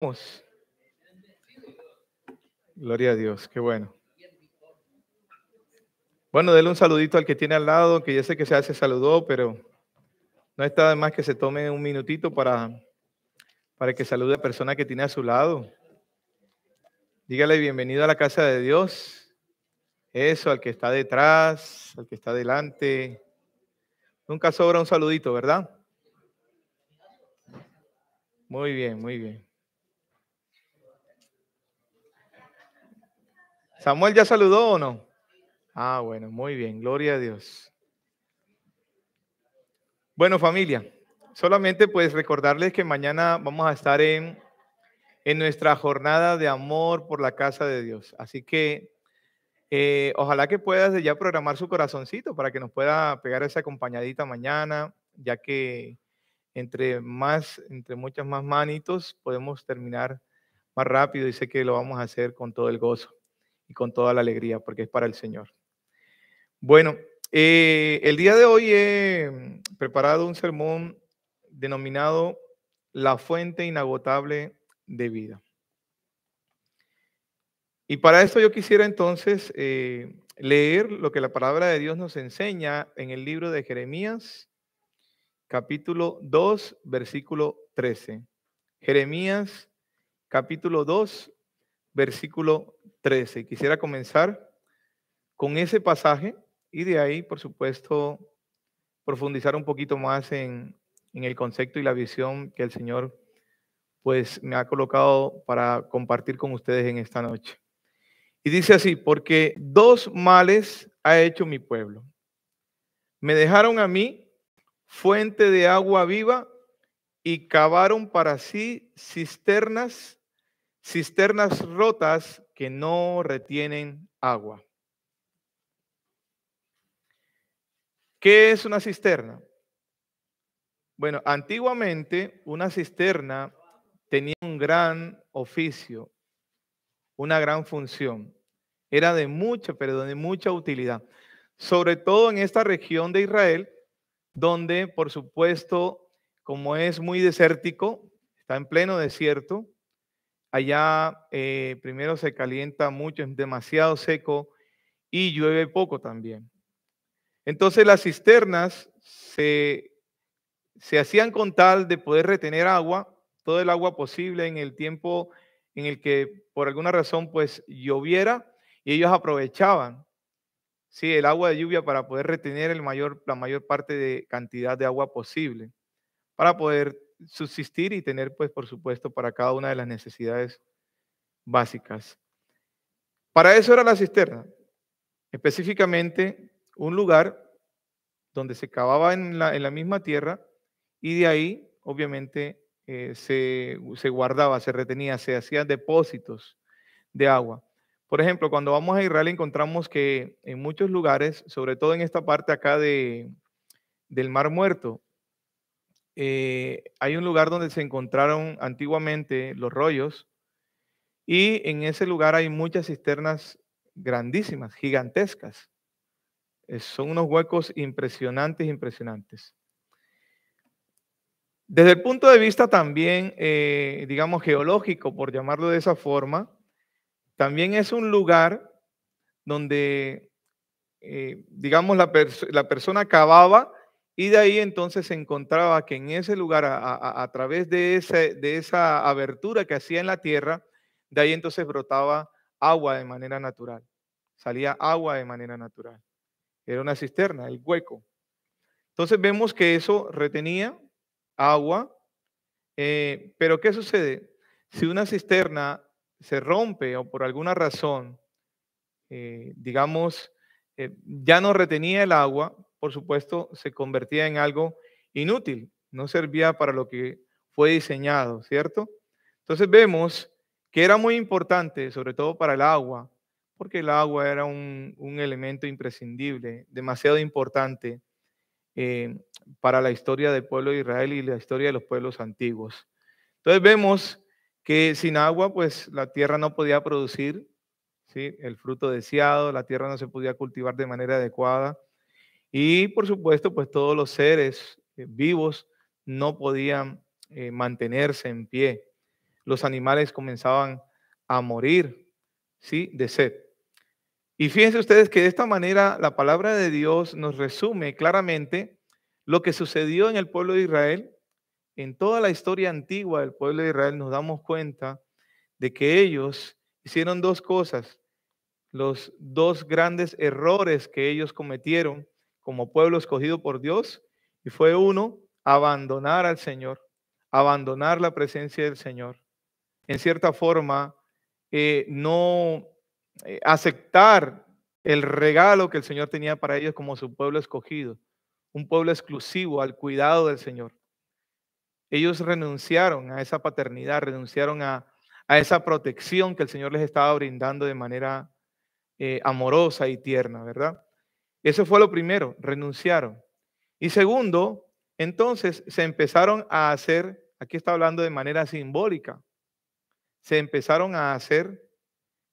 Vamos. Gloria a Dios, qué bueno. Bueno, dele un saludito al que tiene al lado, que ya sé que se saludó, pero no está de más que se tome un minutito para que salude a la persona que tiene a su lado. Dígale bienvenido a la casa de Dios. Eso, al que está detrás, al que está delante. Nunca sobra un saludito, ¿verdad? Muy bien, muy bien. ¿Samuel ya saludó o no? Ah, bueno, muy bien, gloria a Dios. Bueno, familia, solamente pues recordarles que mañana vamos a estar en nuestra jornada de amor por la casa de Dios. Así que ojalá que puedas ya programar su corazoncito para que nos pueda pegar esa acompañadita mañana, ya que entre muchas más manitos podemos terminar más rápido y sé que lo vamos a hacer con todo el gozo y con toda la alegría porque es para el Señor. Bueno, el día de hoy he preparado un sermón denominado La fuente inagotable de vida. Y para esto yo quisiera entonces leer lo que la palabra de Dios nos enseña en el libro de Jeremías, capítulo 2, versículo 13. Jeremías, capítulo 2, versículo 13. Quisiera comenzar con ese pasaje y de ahí, por supuesto, profundizar un poquito más en el concepto y la visión que el Señor pues me ha colocado para compartir con ustedes en esta noche. Y dice así, porque dos males ha hecho mi pueblo. Me dejaron a mí fuente de agua viva y cavaron para sí cisternas rotas que no retienen agua. ¿Qué es una cisterna? Bueno, antiguamente una cisterna tenía un gran oficio, una gran función. Era de mucha, pero de mucha utilidad. Sobre todo en esta región de Israel, donde, por supuesto, como es muy desértico, está en pleno desierto, allá primero se calienta mucho, es demasiado seco y llueve poco también. Entonces las cisternas se hacían con tal de poder retener agua, todo el agua posible en el tiempo en el que por alguna razón pues lloviera y ellos aprovechaban, sí, el agua de lluvia para poder retener la mayor parte de cantidad de agua posible, para poder subsistir y tener pues por supuesto para cada una de las necesidades básicas. Para eso era la cisterna, específicamente un lugar donde se cavaba en la misma tierra y de ahí, obviamente, se guardaba, se retenía, se hacían depósitos de agua. Por ejemplo, cuando vamos a Israel encontramos que en muchos lugares, sobre todo en esta parte acá del Mar Muerto, hay un lugar donde se encontraron antiguamente los rollos y en ese lugar hay muchas cisternas grandísimas, gigantescas. Son unos huecos impresionantes, impresionantes. Desde el punto de vista también, digamos, geológico, por llamarlo de esa forma, también es un lugar donde, digamos, la persona cavaba y de ahí entonces se encontraba que en ese lugar, a través de esa abertura que hacía en la tierra, de ahí entonces brotaba agua de manera natural, salía agua de manera natural. Era una cisterna, el hueco. Entonces vemos que eso retenía agua. Pero ¿qué sucede? Si una cisterna se rompe o por alguna razón, digamos, ya no retenía el agua, por supuesto, se convertía en algo inútil, no servía para lo que fue diseñado, ¿cierto? Entonces vemos que era muy importante, sobre todo para el agua, porque el agua era un elemento imprescindible, demasiado importante eh, para la historia del pueblo de Israel y la historia de los pueblos antiguos. Entonces vemos que sin agua, pues la tierra no podía producir, ¿sí?, el fruto deseado, la tierra no se podía cultivar de manera adecuada y por supuesto, pues todos los seres vivos no podían mantenerse en pie. los animales comenzaban a morir, ¿sí? De sed. Y fíjense ustedes que de esta manera la palabra de Dios nos resume claramente lo que sucedió en el pueblo de Israel. En toda la historia antigua del pueblo de Israel nos damos cuenta de que ellos hicieron dos cosas, los dos grandes errores que ellos cometieron como pueblo escogido por Dios, y fue uno, abandonar al Señor, abandonar la presencia del Señor. En cierta forma, no aceptar el regalo que el Señor tenía para ellos como su pueblo escogido, un pueblo exclusivo al cuidado del Señor. Ellos renunciaron a esa paternidad, renunciaron a esa protección que el Señor les estaba brindando de manera amorosa y tierna, ¿verdad? Eso fue lo primero, renunciaron. Y segundo, entonces se empezaron a hacer, aquí está hablando de manera simbólica, se empezaron a hacer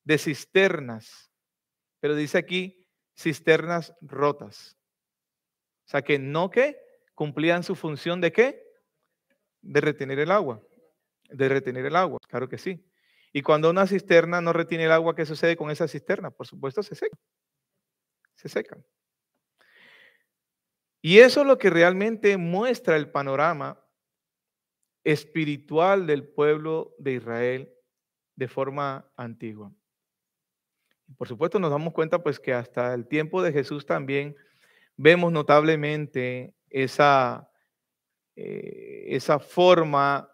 de cisternas, pero dice aquí cisternas rotas. O sea que no que cumplían su función de qué? De retener el agua, de retener el agua, claro que sí. Y cuando una cisterna no retiene el agua, ¿qué sucede con esa cisterna? Por supuesto se seca, se seca. Y eso es lo que realmente muestra el panorama espiritual del pueblo de Israel de forma antigua. Por supuesto nos damos cuenta pues que hasta el tiempo de Jesús también vemos notablemente esa forma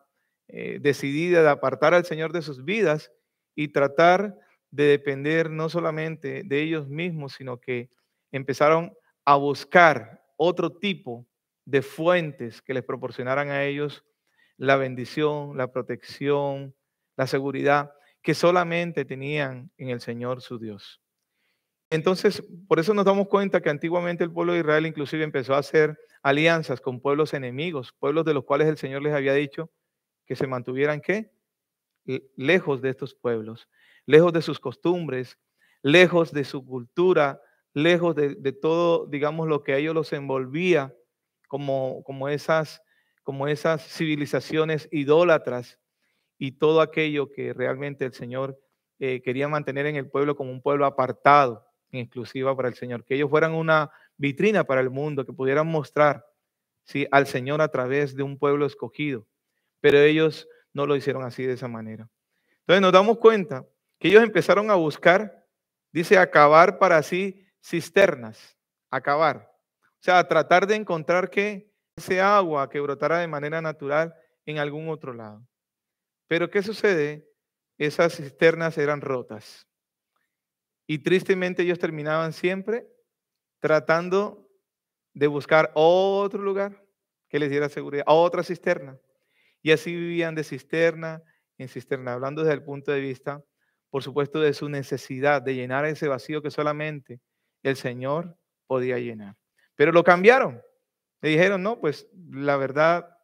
decidida de apartar al Señor de sus vidas y tratar de depender no solamente de ellos mismos, sino que empezaron a buscar otro tipo de fuentes que les proporcionaran a ellos la bendición, la protección, la seguridad que solamente tenían en el Señor su Dios. Entonces, por eso nos damos cuenta que antiguamente el pueblo de Israel inclusive empezó a hacer alianzas con pueblos enemigos, pueblos de los cuales el Señor les había dicho que se mantuvieran ¿qué? Lejos de estos pueblos, lejos de sus costumbres, lejos de su cultura, lejos de todo, digamos, lo que a ellos los envolvía como esas civilizaciones idólatras y todo aquello que realmente el Señor quería mantener en el pueblo como un pueblo apartado, en exclusiva para el Señor, que ellos fueran una vitrina para el mundo, que pudieran mostrar, ¿sí?, al Señor a través de un pueblo escogido, pero ellos no lo hicieron así de esa manera. Entonces nos damos cuenta que ellos empezaron a buscar, dice, acabar para sí cisternas, acabar. O sea, tratar de encontrar que ese agua que brotara de manera natural en algún otro lado. Pero ¿qué sucede? Esas cisternas eran rotas. Y tristemente ellos terminaban siempre tratando de buscar otro lugar que les diera seguridad, otra cisterna. Y así vivían de cisterna en cisterna, hablando desde el punto de vista, por supuesto, de su necesidad de llenar ese vacío que solamente el Señor podía llenar. Pero lo cambiaron. Le dijeron, no, pues la verdad,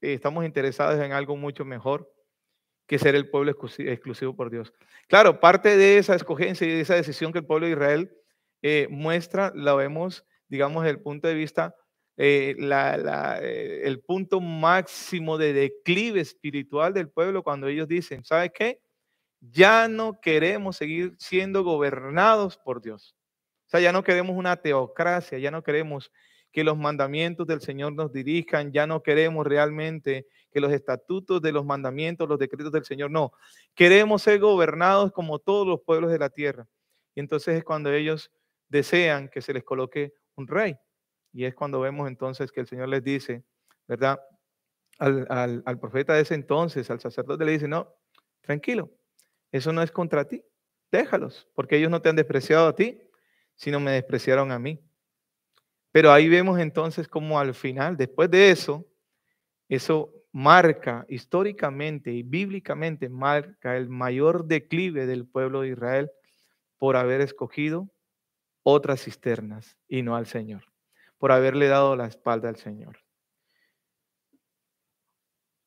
estamos interesados en algo mucho mejor que ser el pueblo exclusivo por Dios. Claro, parte de esa escogencia y de esa decisión que el pueblo de Israel muestra, la vemos, digamos, desde el punto de vista, el punto máximo de declive espiritual del pueblo cuando ellos dicen, ¿sabe qué? Ya no queremos seguir siendo gobernados por Dios. O sea, ya no queremos una teocracia, ya no queremos que los mandamientos del Señor nos dirijan, ya no queremos realmente que los estatutos de los mandamientos, los decretos del Señor, no. Queremos ser gobernados como todos los pueblos de la tierra. Y entonces es cuando ellos desean que se les coloque un rey. Y es cuando vemos entonces que el Señor les dice, ¿verdad? Al profeta de ese entonces, al sacerdote le dice, no, tranquilo, eso no es contra ti, déjalos, porque ellos no te han despreciado a ti, sino me despreciaron a mí. Pero ahí vemos entonces cómo al final, después de eso marca históricamente y bíblicamente, marca el mayor declive del pueblo de Israel por haber escogido otras cisternas y no al Señor, por haberle dado la espalda al Señor.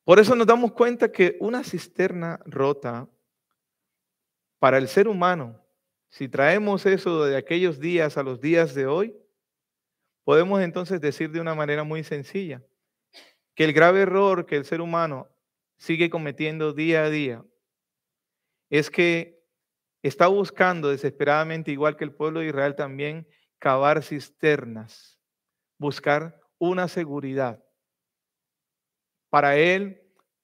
Por eso nos damos cuenta que una cisterna rota para el ser humano, si traemos eso de aquellos días a los días de hoy, podemos entonces decir de una manera muy sencilla que el grave error que el ser humano sigue cometiendo día a día es que está buscando desesperadamente, igual que el pueblo de Israel también, cavar cisternas, buscar una seguridad para él,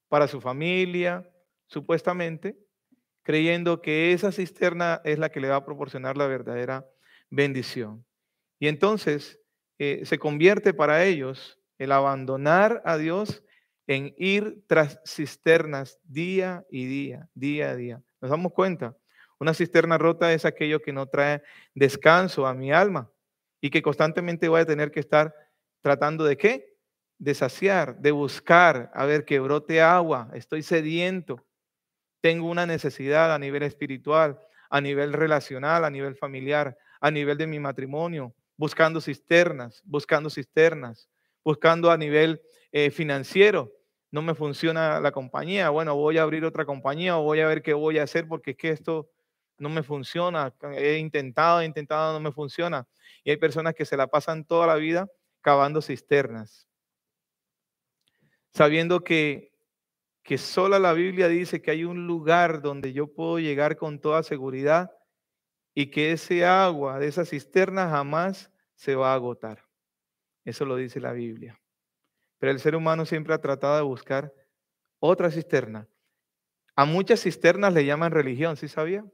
para su familia, supuestamente, creyendo que esa cisterna es la que le va a proporcionar la verdadera bendición. Y entonces se convierte para ellos el abandonar a Dios en ir tras cisternas día y día, día a día. Nos damos cuenta, una cisterna rota es aquello que no trae descanso a mi alma y que constantemente voy a tener que estar tratando de qué? De saciar, de buscar, a ver que brote agua, estoy sediento, tengo una necesidad a nivel espiritual, a nivel relacional, a nivel familiar, a nivel de mi matrimonio, buscando cisternas, buscando a nivel financiero. No me funciona la compañía, bueno, voy a abrir otra compañía o voy a ver qué voy a hacer porque es que esto no me funciona. He intentado, no me funciona. Y hay personas que se la pasan toda la vida cavando cisternas, sabiendo que sola la Biblia dice que hay un lugar donde yo puedo llegar con toda seguridad y que ese agua de esa cisterna jamás se va a agotar. Eso lo dice la Biblia. Pero el ser humano siempre ha tratado de buscar otra cisterna. A muchas cisternas le llaman religión, ¿sí sabía?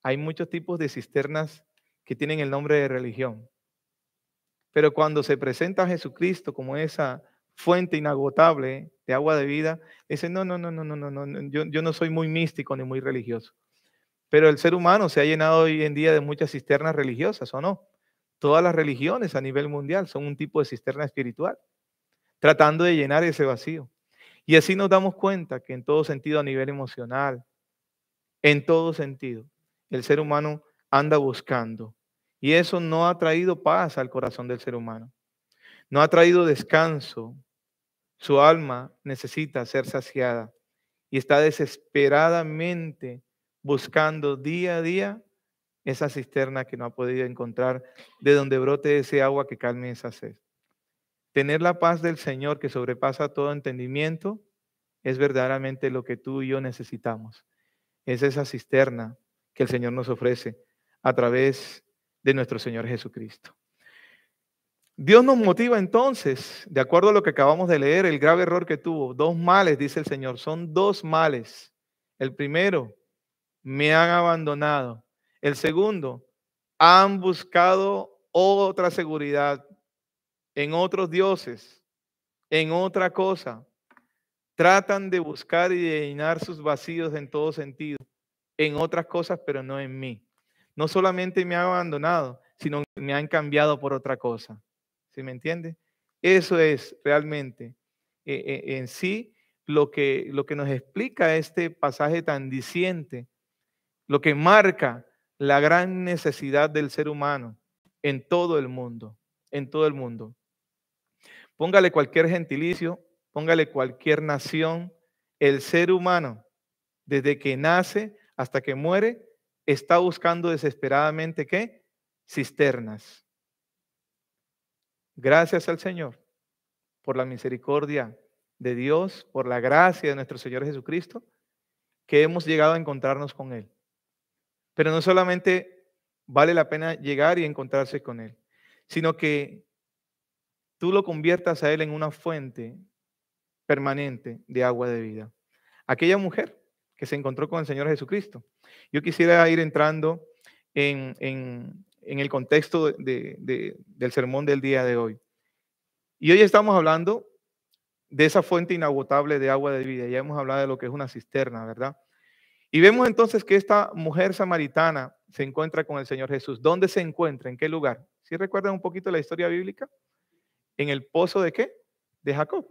Hay muchos tipos de cisternas que tienen el nombre de religión. Pero cuando se presenta a Jesucristo como esa fuente inagotable de agua de vida, dice, no, no, no, no, no, no, no, yo no soy muy místico ni muy religioso. Pero el ser humano se ha llenado hoy en día de muchas cisternas religiosas, ¿o no? Todas las religiones a nivel mundial son un tipo de cisterna espiritual, tratando de llenar ese vacío. Y así nos damos cuenta que en todo sentido, a nivel emocional, en todo sentido, el ser humano anda buscando. Y eso no ha traído paz al corazón del ser humano. No ha traído descanso. Su alma necesita ser saciada y está desesperadamente buscando día a día esa cisterna que no ha podido encontrar, de donde brote ese agua que calme esa sed. Tener la paz del Señor que sobrepasa todo entendimiento es verdaderamente lo que tú y yo necesitamos. Es esa cisterna que el Señor nos ofrece a través de nuestro Señor Jesucristo. Dios nos motiva entonces, de acuerdo a lo que acabamos de leer, el grave error que tuvo. Dos males, dice el Señor, son dos males. El primero, me han abandonado. El segundo, han buscado otra seguridad en otros dioses, en otra cosa. Tratan de buscar y de llenar sus vacíos en todo sentido, en otras cosas, pero no en mí. No solamente me han abandonado, sino que me han cambiado por otra cosa. ¿Sí me entiende? Eso es realmente en sí lo que nos explica este pasaje tan diciente, lo que marca la gran necesidad del ser humano en todo el mundo, en todo el mundo. Póngale cualquier gentilicio, póngale cualquier nación, el ser humano, desde que nace hasta que muere, está buscando desesperadamente ¿qué? Cisternas. Gracias al Señor por la misericordia de Dios, por la gracia de nuestro Señor Jesucristo, que hemos llegado a encontrarnos con Él. Pero no solamente vale la pena llegar y encontrarse con Él, sino que tú lo conviertas a Él en una fuente permanente de agua de vida. Aquella mujer que se encontró con el Señor Jesucristo. Yo quisiera ir entrando en el contexto del sermón del día de hoy. Y hoy estamos hablando de esa fuente inagotable de agua de vida. Ya hemos hablado de lo que es una cisterna, ¿verdad? Y vemos entonces que esta mujer samaritana se encuentra con el Señor Jesús. ¿Dónde se encuentra? ¿En qué lugar? ¿Sí recuerdan un poquito la historia bíblica? ¿En el pozo de qué? De Jacob,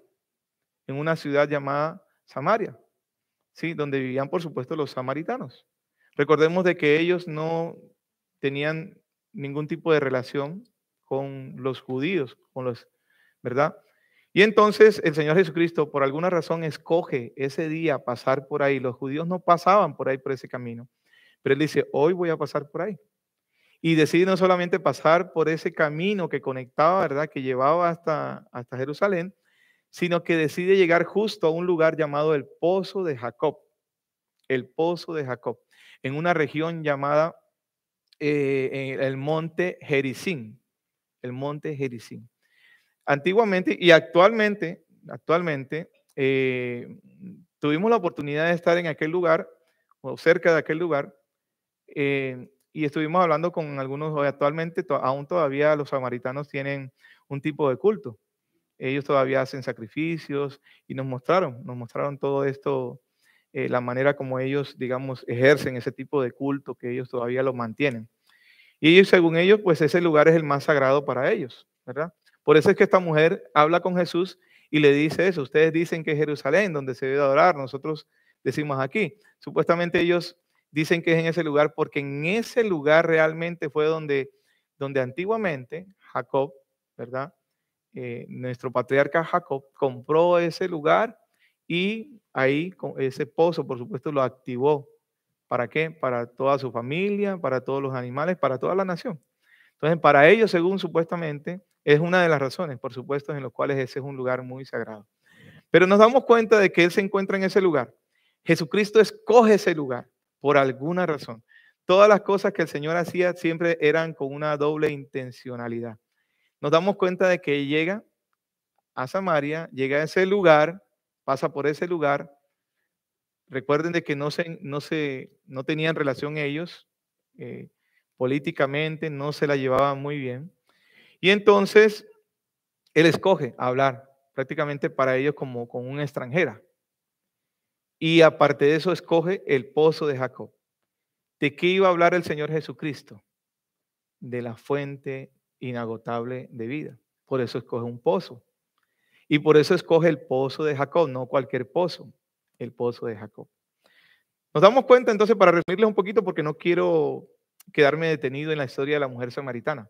en una ciudad llamada Samaria, ¿sí? Donde vivían, por supuesto, los samaritanos. Recordemos de que ellos no tenían ningún tipo de relación con los judíos, ¿verdad? Y entonces el Señor Jesucristo, por alguna razón, escoge ese día pasar por ahí. Los judíos no pasaban por ahí, por ese camino. Pero Él dice, hoy voy a pasar por ahí. Y decide no solamente pasar por ese camino que conectaba, ¿verdad? Que llevaba hasta Jerusalén, sino que decide llegar justo a un lugar llamado el Pozo de Jacob, el Pozo de Jacob, en una región llamada el monte Gerizim, el monte Gerizim. Antiguamente y actualmente tuvimos la oportunidad de estar en aquel lugar o cerca de aquel lugar y estuvimos hablando con algunos, actualmente aún todavía los samaritanos tienen un tipo de culto. Ellos todavía hacen sacrificios y nos mostraron todo esto, la manera como ellos, digamos, ejercen ese tipo de culto que ellos todavía lo mantienen. Y ellos, según ellos, pues ese lugar es el más sagrado para ellos, ¿verdad? Por eso es que esta mujer habla con Jesús y le dice eso. Ustedes dicen que es Jerusalén, donde se debe adorar. Nosotros decimos aquí. Supuestamente ellos dicen que es en ese lugar porque en ese lugar realmente fue donde antiguamente Jacob, ¿verdad? Nuestro patriarca Jacob compró ese lugar y ahí ese pozo, por supuesto, lo activó. ¿Para qué? Para toda su familia, para todos los animales, para toda la nación. Entonces, para ellos, según supuestamente, es una de las razones, por supuesto, en los cuales ese es un lugar muy sagrado. Pero nos damos cuenta de que Él se encuentra en ese lugar. Jesucristo escoge ese lugar por alguna razón. Todas las cosas que el Señor hacía siempre eran con una doble intencionalidad. Nos damos cuenta de que llega a Samaria, llega a ese lugar, pasa por ese lugar. Recuerden de que no tenían relación ellos, eh, políticamente, no se la llevaban muy bien. Y entonces él escoge hablar prácticamente para ellos como con una extranjera. Y aparte de eso, escoge el pozo de Jacob. ¿De qué iba a hablar el Señor Jesucristo? De la fuente inagotable de vida. Por eso escoge un pozo. Y por eso escoge el pozo de Jacob, no cualquier pozo, el pozo de Jacob. Nos damos cuenta entonces, para resumirles un poquito, porque no quiero quedarme detenido en la historia de la mujer samaritana.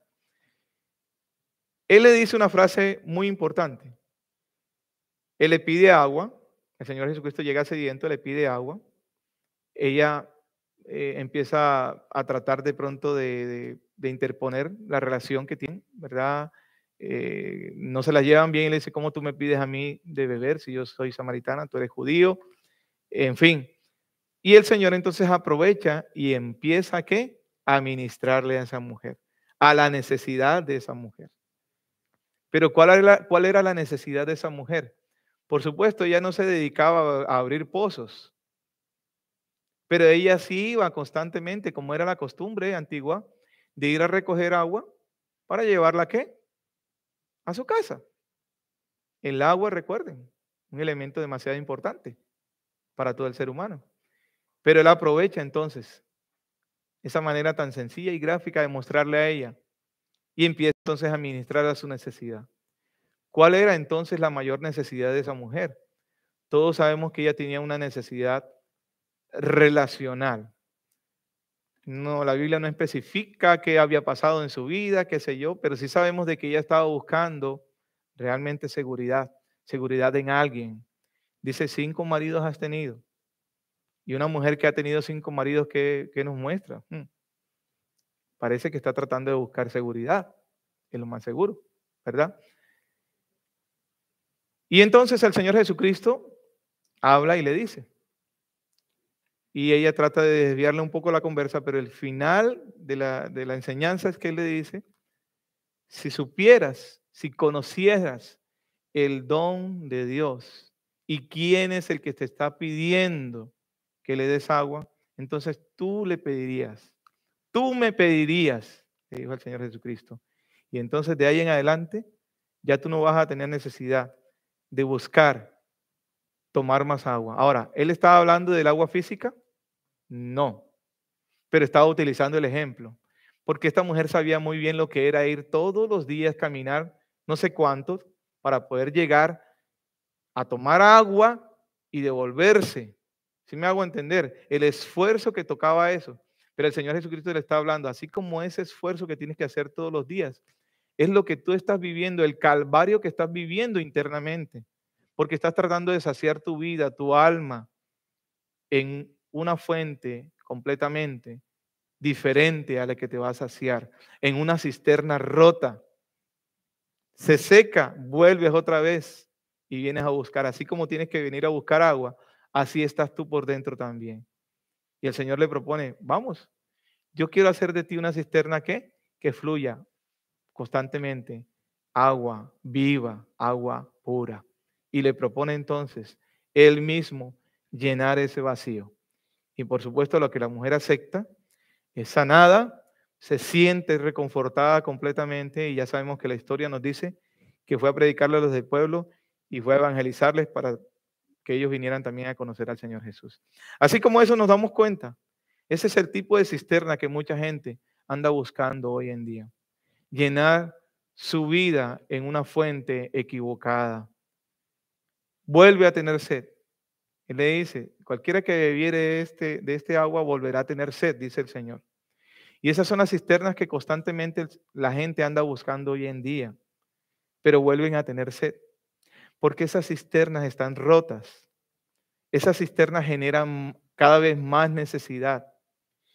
Él le dice una frase muy importante. Él le pide agua, el Señor Jesucristo llega sediento, le pide agua. Ella empieza a tratar de pronto de interponer la relación que tienen, ¿verdad? No se la llevan bien y le dice, ¿cómo tú me pides a mí de beber si yo soy samaritana, tú eres judío? En fin. Y el Señor entonces aprovecha y empieza ¿a qué? A ministrarle a esa mujer, a la necesidad de esa mujer. Pero ¿cuál era la necesidad de esa mujer? Por supuesto, ella no se dedicaba a abrir pozos, pero ella sí iba constantemente, como era la costumbre antigua, de ir a recoger agua para llevarla ¿a qué? A su casa. El agua, recuerden, un elemento demasiado importante para todo el ser humano. Pero él aprovecha entonces esa manera tan sencilla y gráfica de mostrarle a ella y empieza entonces a ministrar a su necesidad. ¿Cuál era entonces la mayor necesidad de esa mujer? Todos sabemos que ella tenía una necesidad relacional. No, la Biblia no especifica qué había pasado en su vida, qué sé yo, pero sí sabemos de que ella estaba buscando realmente seguridad, seguridad en alguien. Dice, 5 maridos has tenido. Y una mujer que ha tenido 5 maridos, ¿qué nos muestra? Parece que está tratando de buscar seguridad, es lo más seguro, ¿verdad? Y entonces el Señor Jesucristo habla y le dice, y ella trata de desviarle un poco la conversa, pero el final de la enseñanza es que él le dice, si supieras, si conocieras el don de Dios y quién es el que te está pidiendo que le des agua, entonces tú le pedirías, tú me pedirías, le dijo el Señor Jesucristo. Y entonces de ahí en adelante ya tú no vas a tener necesidad de buscar tomar más agua. Ahora, ¿él estaba hablando del agua física? No, pero estaba utilizando el ejemplo, porque esta mujer sabía muy bien lo que era ir todos los días, caminar no sé cuántos, para poder llegar a tomar agua y devolverse. ¿Sí me hago entender? El esfuerzo que tocaba eso. Pero el Señor Jesucristo le está hablando, así como ese esfuerzo que tienes que hacer todos los días, es lo que tú estás viviendo, el calvario que estás viviendo internamente, porque estás tratando de saciar tu vida, tu alma, en una fuente completamente diferente a la que te va a saciar, en una cisterna rota. Se seca, vuelves otra vez y vienes a buscar, así como tienes que venir a buscar agua, así estás tú por dentro también. Y el Señor le propone, vamos, yo quiero hacer de ti una cisterna que fluya constantemente, agua viva, agua pura. Y le propone entonces él mismo llenar ese vacío. Y por supuesto lo que la mujer acepta es sanada, se siente reconfortada completamente y ya sabemos que la historia nos dice que fue a predicarle a los del pueblo y fue a evangelizarles para que ellos vinieran también a conocer al Señor Jesús. Así como eso nos damos cuenta, ese es el tipo de cisterna que mucha gente anda buscando hoy en día. Llenar su vida en una fuente equivocada. Vuelve a tener sed. Él le dice, cualquiera que bebiere de este agua volverá a tener sed, dice el Señor. Y esas son las cisternas que constantemente la gente anda buscando hoy en día, pero vuelven a tener sed, porque esas cisternas están rotas. Esas cisternas generan cada vez más necesidad.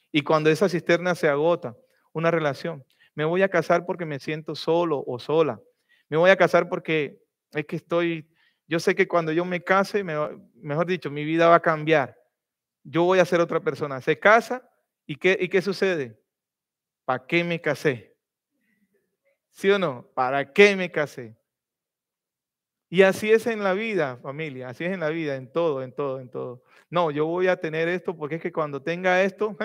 Y cuando esa cisterna se agota, una relación, me voy a casar porque me siento solo o sola. Me voy a casar porque es que yo sé que cuando yo me case, mejor dicho, mi vida va a cambiar. Yo voy a ser otra persona. Se casa y ¿qué sucede? ¿Para qué me casé? ¿Sí o no? ¿Para qué me casé? Y así es en la vida, familia, así es en la vida, en todo, en todo, en todo. No, yo voy a tener esto porque es que cuando tenga esto,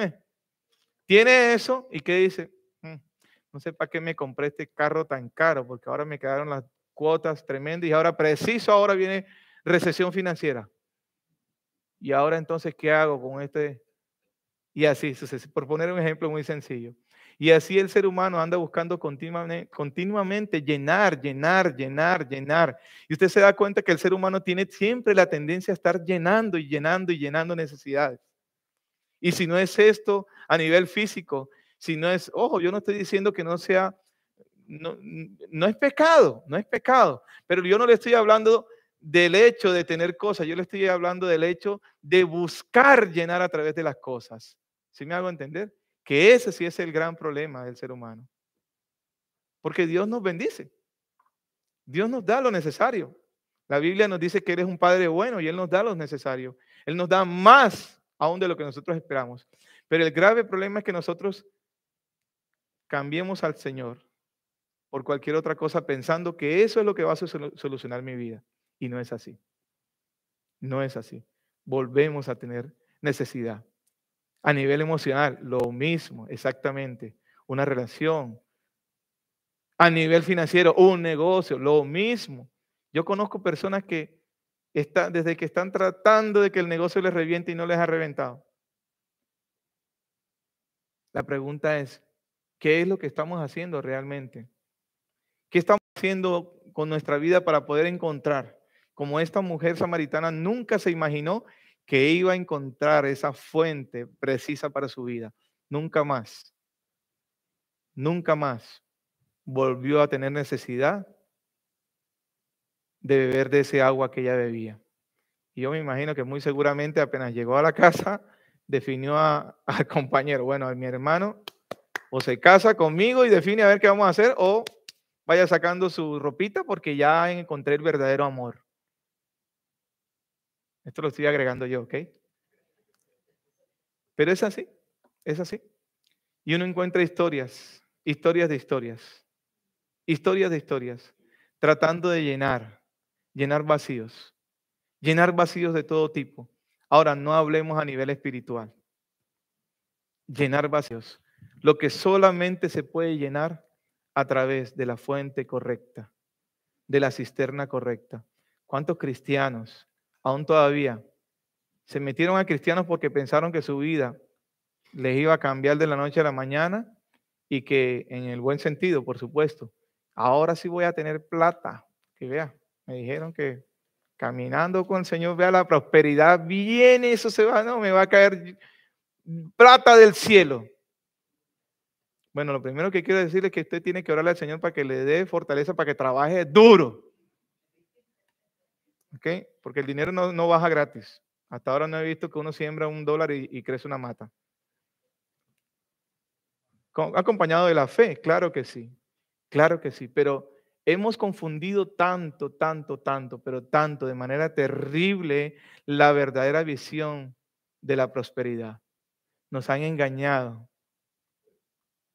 tiene eso y ¿qué dice? No sé para qué me compré este carro tan caro, porque ahora me quedaron las cuotas tremendas y ahora viene recesión financiera. Y ahora entonces, ¿qué hago con este? Y así, por poner un ejemplo muy sencillo. Y así el ser humano anda buscando continuamente llenar, llenar, llenar, llenar. Y usted se da cuenta que el ser humano tiene siempre la tendencia a estar llenando y llenando y llenando necesidades. Y si no es esto a nivel físico, si no es, ojo, yo no estoy diciendo que no sea, no es pecado, no es pecado, pero yo no le estoy hablando del hecho de tener cosas, yo le estoy hablando del hecho de buscar llenar a través de las cosas. ¿Sí me hago entender? Que ese sí es el gran problema del ser humano. Porque Dios nos bendice, Dios nos da lo necesario. La Biblia nos dice que Él es un Padre bueno y Él nos da lo necesario. Él nos da más aún de lo que nosotros esperamos. Pero el grave problema es que nosotros cambiemos al Señor por cualquier otra cosa pensando que eso es lo que va a solucionar mi vida. Y no es así. No es así. Volvemos a tener necesidad. A nivel emocional, lo mismo, exactamente. Una relación. A nivel financiero, un negocio, lo mismo. Yo conozco personas que desde que están tratando de que el negocio les reviente y no les ha reventado. La pregunta es, ¿qué es lo que estamos haciendo realmente? ¿Qué estamos haciendo con nuestra vida para poder encontrar? Como esta mujer samaritana nunca se imaginó que iba a encontrar esa fuente precisa para su vida. Nunca más volvió a tener necesidad de beber de ese agua que ella bebía. Y yo me imagino que muy seguramente apenas llegó a la casa, definió al compañero, bueno, a mi hermano, o se casa conmigo y define a ver qué vamos a hacer, o vaya sacando su ropita porque ya encontré el verdadero amor. Esto lo estoy agregando yo, ¿ok? Pero es así, es así. Y uno encuentra historias, historias de historias, historias de historias, tratando de llenar vacíos de todo tipo. Ahora, no hablemos a nivel espiritual. Llenar vacíos. Lo que solamente se puede llenar a través de la fuente correcta, de la cisterna correcta. ¿Cuántos cristianos aún todavía se metieron a cristianos porque pensaron que su vida les iba a cambiar de la noche a la mañana y que en el buen sentido, por supuesto, ahora sí voy a tener plata? Que vea, me dijeron que caminando con el Señor, vea, la prosperidad viene, eso se va, no, me va a caer plata del cielo. Bueno, lo primero que quiero decirle es que usted tiene que orarle al Señor para que le dé fortaleza, para que trabaje duro. ¿Ok? Porque el dinero no baja gratis. Hasta ahora no he visto que uno siembra $1 y crece una mata. Acompañado de la fe, claro que sí. Claro que sí. Pero Hemos confundido tanto, tanto, tanto, pero tanto, de manera terrible, la verdadera visión de la prosperidad. Nos han engañado.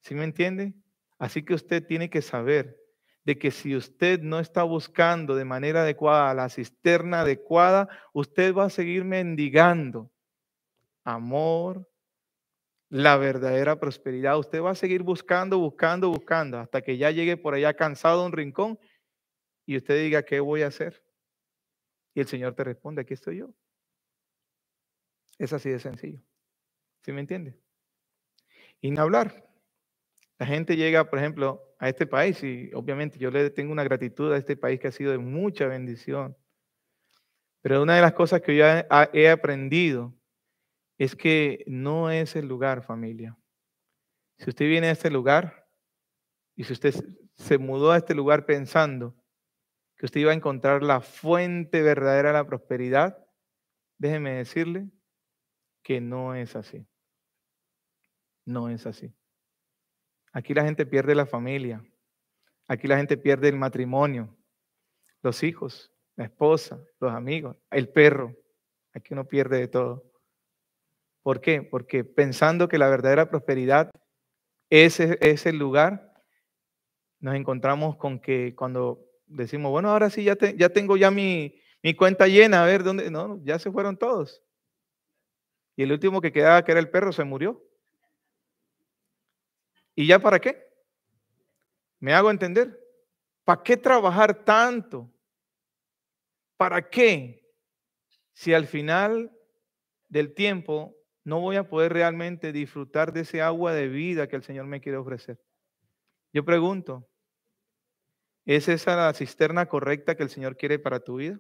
¿Sí me entiende? Así que usted tiene que saber de que si usted no está buscando de manera adecuada la cisterna adecuada, usted va a seguir mendigando amor, la verdadera prosperidad. Usted va a seguir buscando, buscando, buscando, hasta que ya llegue por allá cansado a un rincón y usted diga, ¿qué voy a hacer? Y el Señor te responde, aquí estoy yo. Es así de sencillo. ¿Sí me entiende? Y no hablar. La gente llega, por ejemplo, a este país y obviamente yo le tengo una gratitud a este país que ha sido de mucha bendición. Pero una de las cosas que yo he aprendido es que no es el lugar, familia. Si usted viene a este lugar y si usted se mudó a este lugar pensando que usted iba a encontrar la fuente verdadera de la prosperidad, déjeme decirle que no es así. No es así. Aquí la gente pierde la familia. Aquí la gente pierde el matrimonio, los hijos, la esposa, los amigos, el perro. Aquí uno pierde de todo. ¿Por qué? Porque pensando que la verdadera prosperidad es el lugar, nos encontramos con que cuando decimos, bueno, ahora sí ya tengo ya mi cuenta llena, a ver dónde, no, ya se fueron todos. Y el último que quedaba, que era el perro, se murió. ¿Y ya para qué? ¿Me hago entender? ¿Para qué trabajar tanto? ¿Para qué? Si al final del tiempo no voy a poder realmente disfrutar de ese agua de vida que el Señor me quiere ofrecer. Yo pregunto, ¿es esa la cisterna correcta que el Señor quiere para tu vida?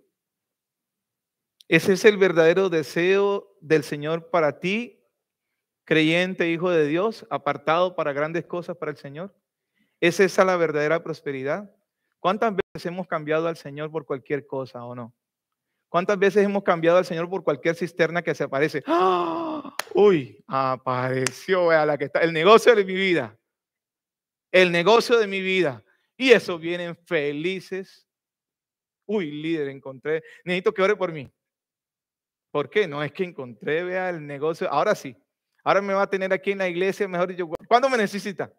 ¿Ese es el verdadero deseo del Señor para ti, creyente, hijo de Dios, apartado para grandes cosas para el Señor? ¿Es esa la verdadera prosperidad? ¿Cuántas veces hemos cambiado al Señor por cualquier cosa o no? ¿Cuántas veces hemos cambiado al Señor por cualquier cisterna que se aparece? ¡Ah! Uy, apareció, vea la que está, el negocio de mi vida, el negocio de mi vida. Y eso vienen felices. Uy, líder, encontré, necesito que ore por mí. ¿Por qué? No es que encontré, vea, el negocio. Ahora sí, ahora me va a tener aquí en la iglesia, mejor dicho, ¿cuándo me necesita?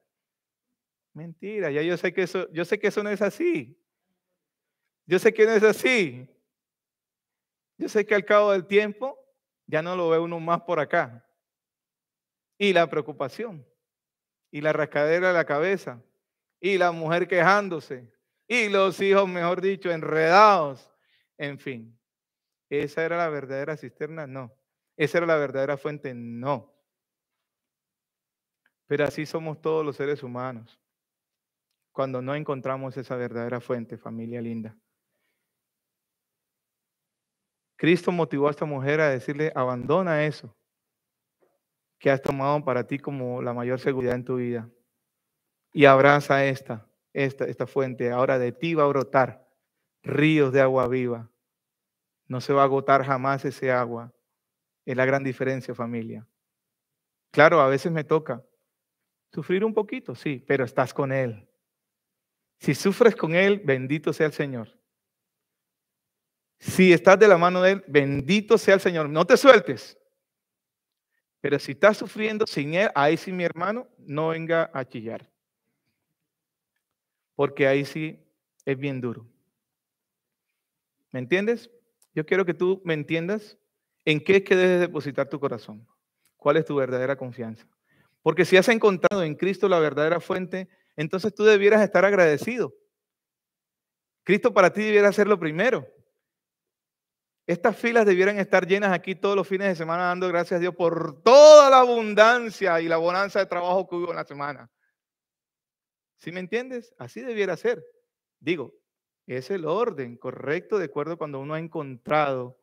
Mentira, ya yo sé que eso no es así. Yo sé que no es así. Yo sé que al cabo del tiempo ya no lo ve uno más por acá. Y la preocupación, y la rascadera de la cabeza, y la mujer quejándose, y los hijos, mejor dicho, enredados. En fin, ¿esa era la verdadera cisterna? No. ¿Esa era la verdadera fuente? No. Pero así somos todos los seres humanos cuando no encontramos esa verdadera fuente, familia linda. Cristo motivó a esta mujer a decirle, abandona eso que has tomado para ti como la mayor seguridad en tu vida y abraza esta fuente. Ahora de ti va a brotar ríos de agua viva. No se va a agotar jamás ese agua. Es la gran diferencia, familia. Claro, a veces me toca sufrir un poquito, sí, pero estás con Él. Si sufres con Él, bendito sea el Señor. Si estás de la mano de Él, bendito sea el Señor. No te sueltes. Pero si estás sufriendo sin Él, ahí sí, mi hermano, no venga a chillar. Porque ahí sí es bien duro. ¿Me entiendes? Yo quiero que tú me entiendas en qué es que debes depositar tu corazón. ¿Cuál es tu verdadera confianza? Porque si has encontrado en Cristo la verdadera fuente, entonces tú debieras estar agradecido. Cristo para ti debiera ser lo primero. Estas filas debieran estar llenas aquí todos los fines de semana dando gracias a Dios por toda la abundancia y la bonanza de trabajo que hubo en la semana. ¿Sí me entiendes? Así debiera ser. Digo, es el orden correcto de acuerdo cuando uno ha encontrado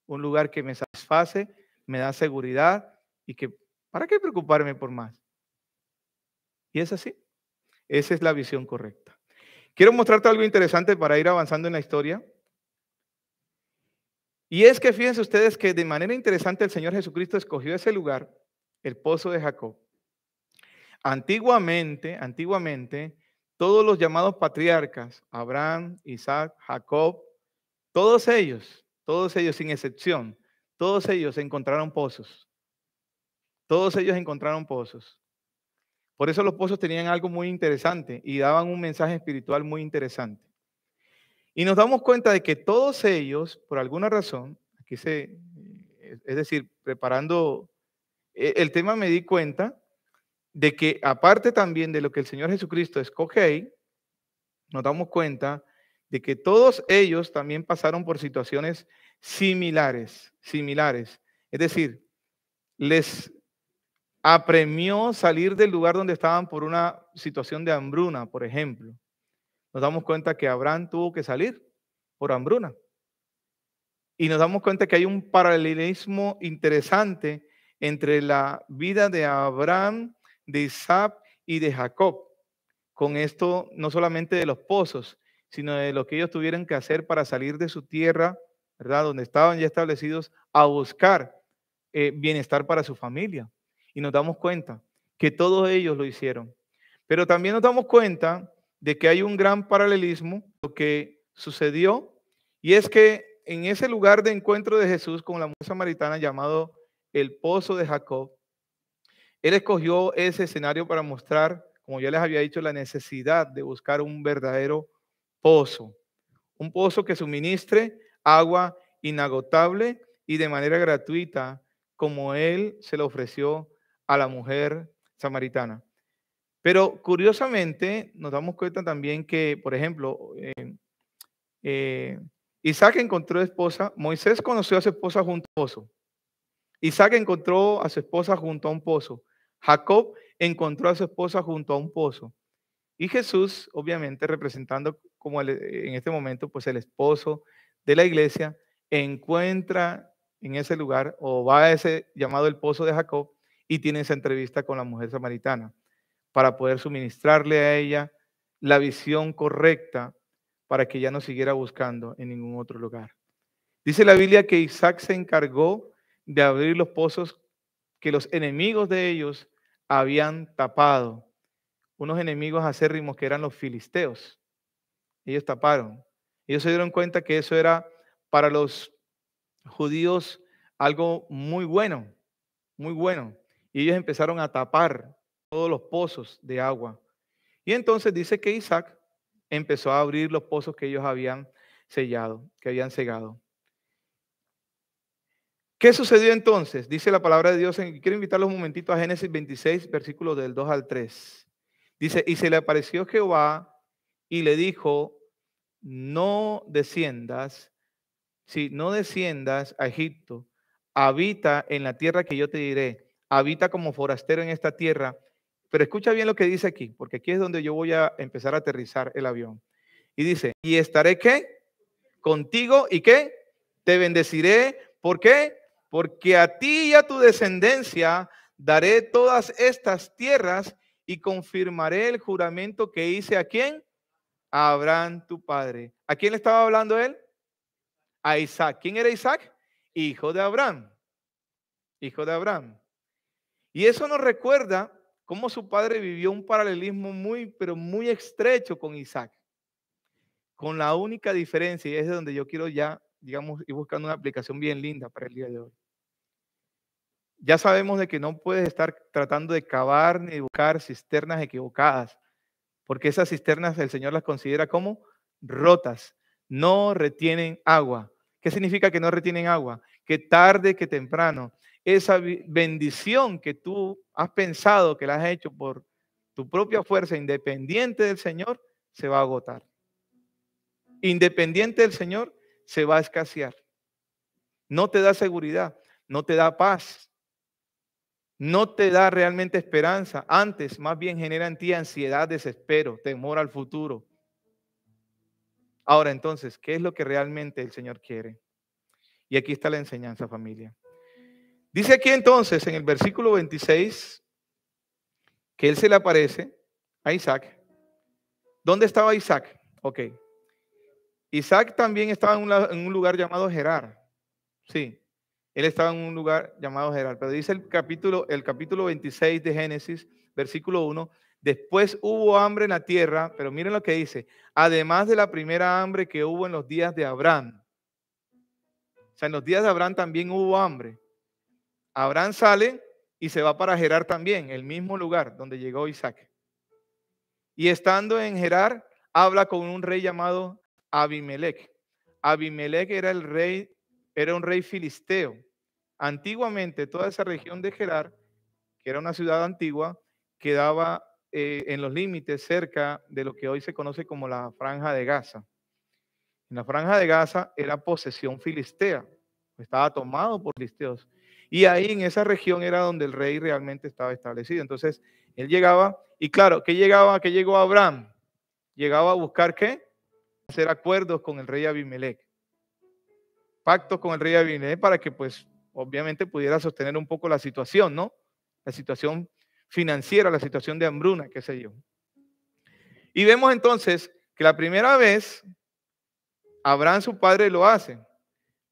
un lugar que me satisface, me da seguridad y que, ¿para qué preocuparme por más? Y es así. Esa es la visión correcta. Quiero mostrarte algo interesante para ir avanzando en la historia. Y es que fíjense ustedes que de manera interesante el Señor Jesucristo escogió ese lugar, el pozo de Jacob. Antiguamente, todos los llamados patriarcas, Abraham, Isaac, Jacob, todos ellos sin excepción, todos ellos encontraron pozos. Todos ellos encontraron pozos. Por eso los pozos tenían algo muy interesante y daban un mensaje espiritual muy interesante. Y nos damos cuenta de que todos ellos, por alguna razón, es decir, preparando el tema, me di cuenta de que aparte también de lo que el Señor Jesucristo escoge ahí, nos damos cuenta de que todos ellos también pasaron por situaciones similares. Es decir, les apremió salir del lugar donde estaban por una situación de hambruna, por ejemplo. Nos damos cuenta que Abraham tuvo que salir por hambruna. Y nos damos cuenta que hay un paralelismo interesante entre la vida de Abraham, de Isaac y de Jacob. Con esto, no solamente de los pozos, sino de lo que ellos tuvieron que hacer para salir de su tierra, ¿verdad? Donde estaban ya establecidos, a buscar bienestar para su familia. Y nos damos cuenta que todos ellos lo hicieron. Pero también nos damos cuenta de que hay un gran paralelismo, lo que sucedió, y es que en ese lugar de encuentro de Jesús con la mujer samaritana llamado el Pozo de Jacob, él escogió ese escenario para mostrar, como ya les había dicho, la necesidad de buscar un verdadero pozo. Un pozo que suministre agua inagotable y de manera gratuita, como él se lo ofreció a la mujer samaritana. Pero curiosamente nos damos cuenta también que, por ejemplo, Isaac encontró esposa, Moisés conoció a su esposa junto a un pozo. Isaac encontró a su esposa junto a un pozo. Jacob encontró a su esposa junto a un pozo. Y Jesús, obviamente representando como en este momento, pues el esposo de la iglesia, encuentra en ese lugar o va a ese llamado el pozo de Jacob y tiene esa entrevista con la mujer samaritana para poder suministrarle a ella la visión correcta para que ella no siguiera buscando en ningún otro lugar. Dice la Biblia que Isaac se encargó de abrir los pozos que los enemigos de ellos habían tapado. Unos enemigos acérrimos que eran los filisteos. Ellos taparon. Ellos se dieron cuenta que eso era para los judíos algo muy bueno, muy bueno. Y ellos empezaron a tapar todos los pozos de agua. Y entonces dice que Isaac empezó a abrir los pozos que ellos habían sellado, que habían cegado. ¿Qué sucedió entonces? Dice la palabra de Dios, quiero invitarlos un momentito a Génesis 26, versículos del 2 al 3. Dice, y se le apareció Jehová y le dijo, no desciendas a Egipto, habita en la tierra que yo te diré, habita como forastero en esta tierra. Pero escucha bien lo que dice aquí, porque aquí es donde yo voy a empezar a aterrizar el avión. Y dice, y estaré ¿qué? Contigo y ¿qué? Te bendeciré. ¿Por qué? Porque a ti y a tu descendencia daré todas estas tierras y confirmaré el juramento que hice ¿a quién? A Abraham tu padre. ¿A quién le estaba hablando él? A Isaac. ¿Quién era Isaac? Hijo de Abraham. Hijo de Abraham. Y eso nos recuerda cómo su padre vivió un paralelismo pero muy estrecho con Isaac. Con la única diferencia, y es de donde yo quiero ya, digamos, ir buscando una aplicación bien linda para el día de hoy. Ya sabemos de que no puedes estar tratando de cavar ni buscar cisternas equivocadas, porque esas cisternas el Señor las considera como rotas, no retienen agua. ¿Qué significa que no retienen agua? Que tarde que temprano, esa bendición que tú has pensado que la has hecho por tu propia fuerza, independiente del Señor, se va a agotar. Independiente del Señor, se va a escasear. No te da seguridad, no te da paz, no te da realmente esperanza. Antes, más bien genera en ti ansiedad, desespero, temor al futuro. Ahora, entonces, ¿qué es lo que realmente el Señor quiere? Y aquí está la enseñanza, familia. Dice aquí entonces, en el versículo 26, que él se le aparece a Isaac. ¿Dónde estaba Isaac? Ok. Isaac también estaba en un lugar llamado Gerar. Sí, él estaba en un lugar llamado Gerar. Pero dice el capítulo 26 de Génesis, versículo 1, Después hubo hambre en la tierra, pero miren lo que dice, además de la primera hambre que hubo en los días de Abraham. O sea, en los días de Abraham también hubo hambre. Abraham sale y se va para Gerar también, el mismo lugar donde llegó Isaac. Y estando en Gerar, habla con un rey llamado Abimelech. Abimelech era el rey, era un rey filisteo. Antiguamente toda esa región de Gerar, que era una ciudad antigua, quedaba en los límites cerca de lo que hoy se conoce como la Franja de Gaza. En la Franja de Gaza era posesión filistea, estaba tomado por filisteos. Y ahí en esa región era donde el rey realmente estaba establecido. Entonces, él llegaba, y claro, ¿qué llegaba? ¿Qué llegó Abraham? Llegaba a buscar ¿qué? Hacer acuerdos con el rey Abimelech. Pactos con el rey Abimelech para que, pues, obviamente pudiera sostener un poco la situación, ¿no? La situación financiera, la situación de hambruna, qué sé yo. Y vemos entonces que la primera vez Abraham su padre lo hace,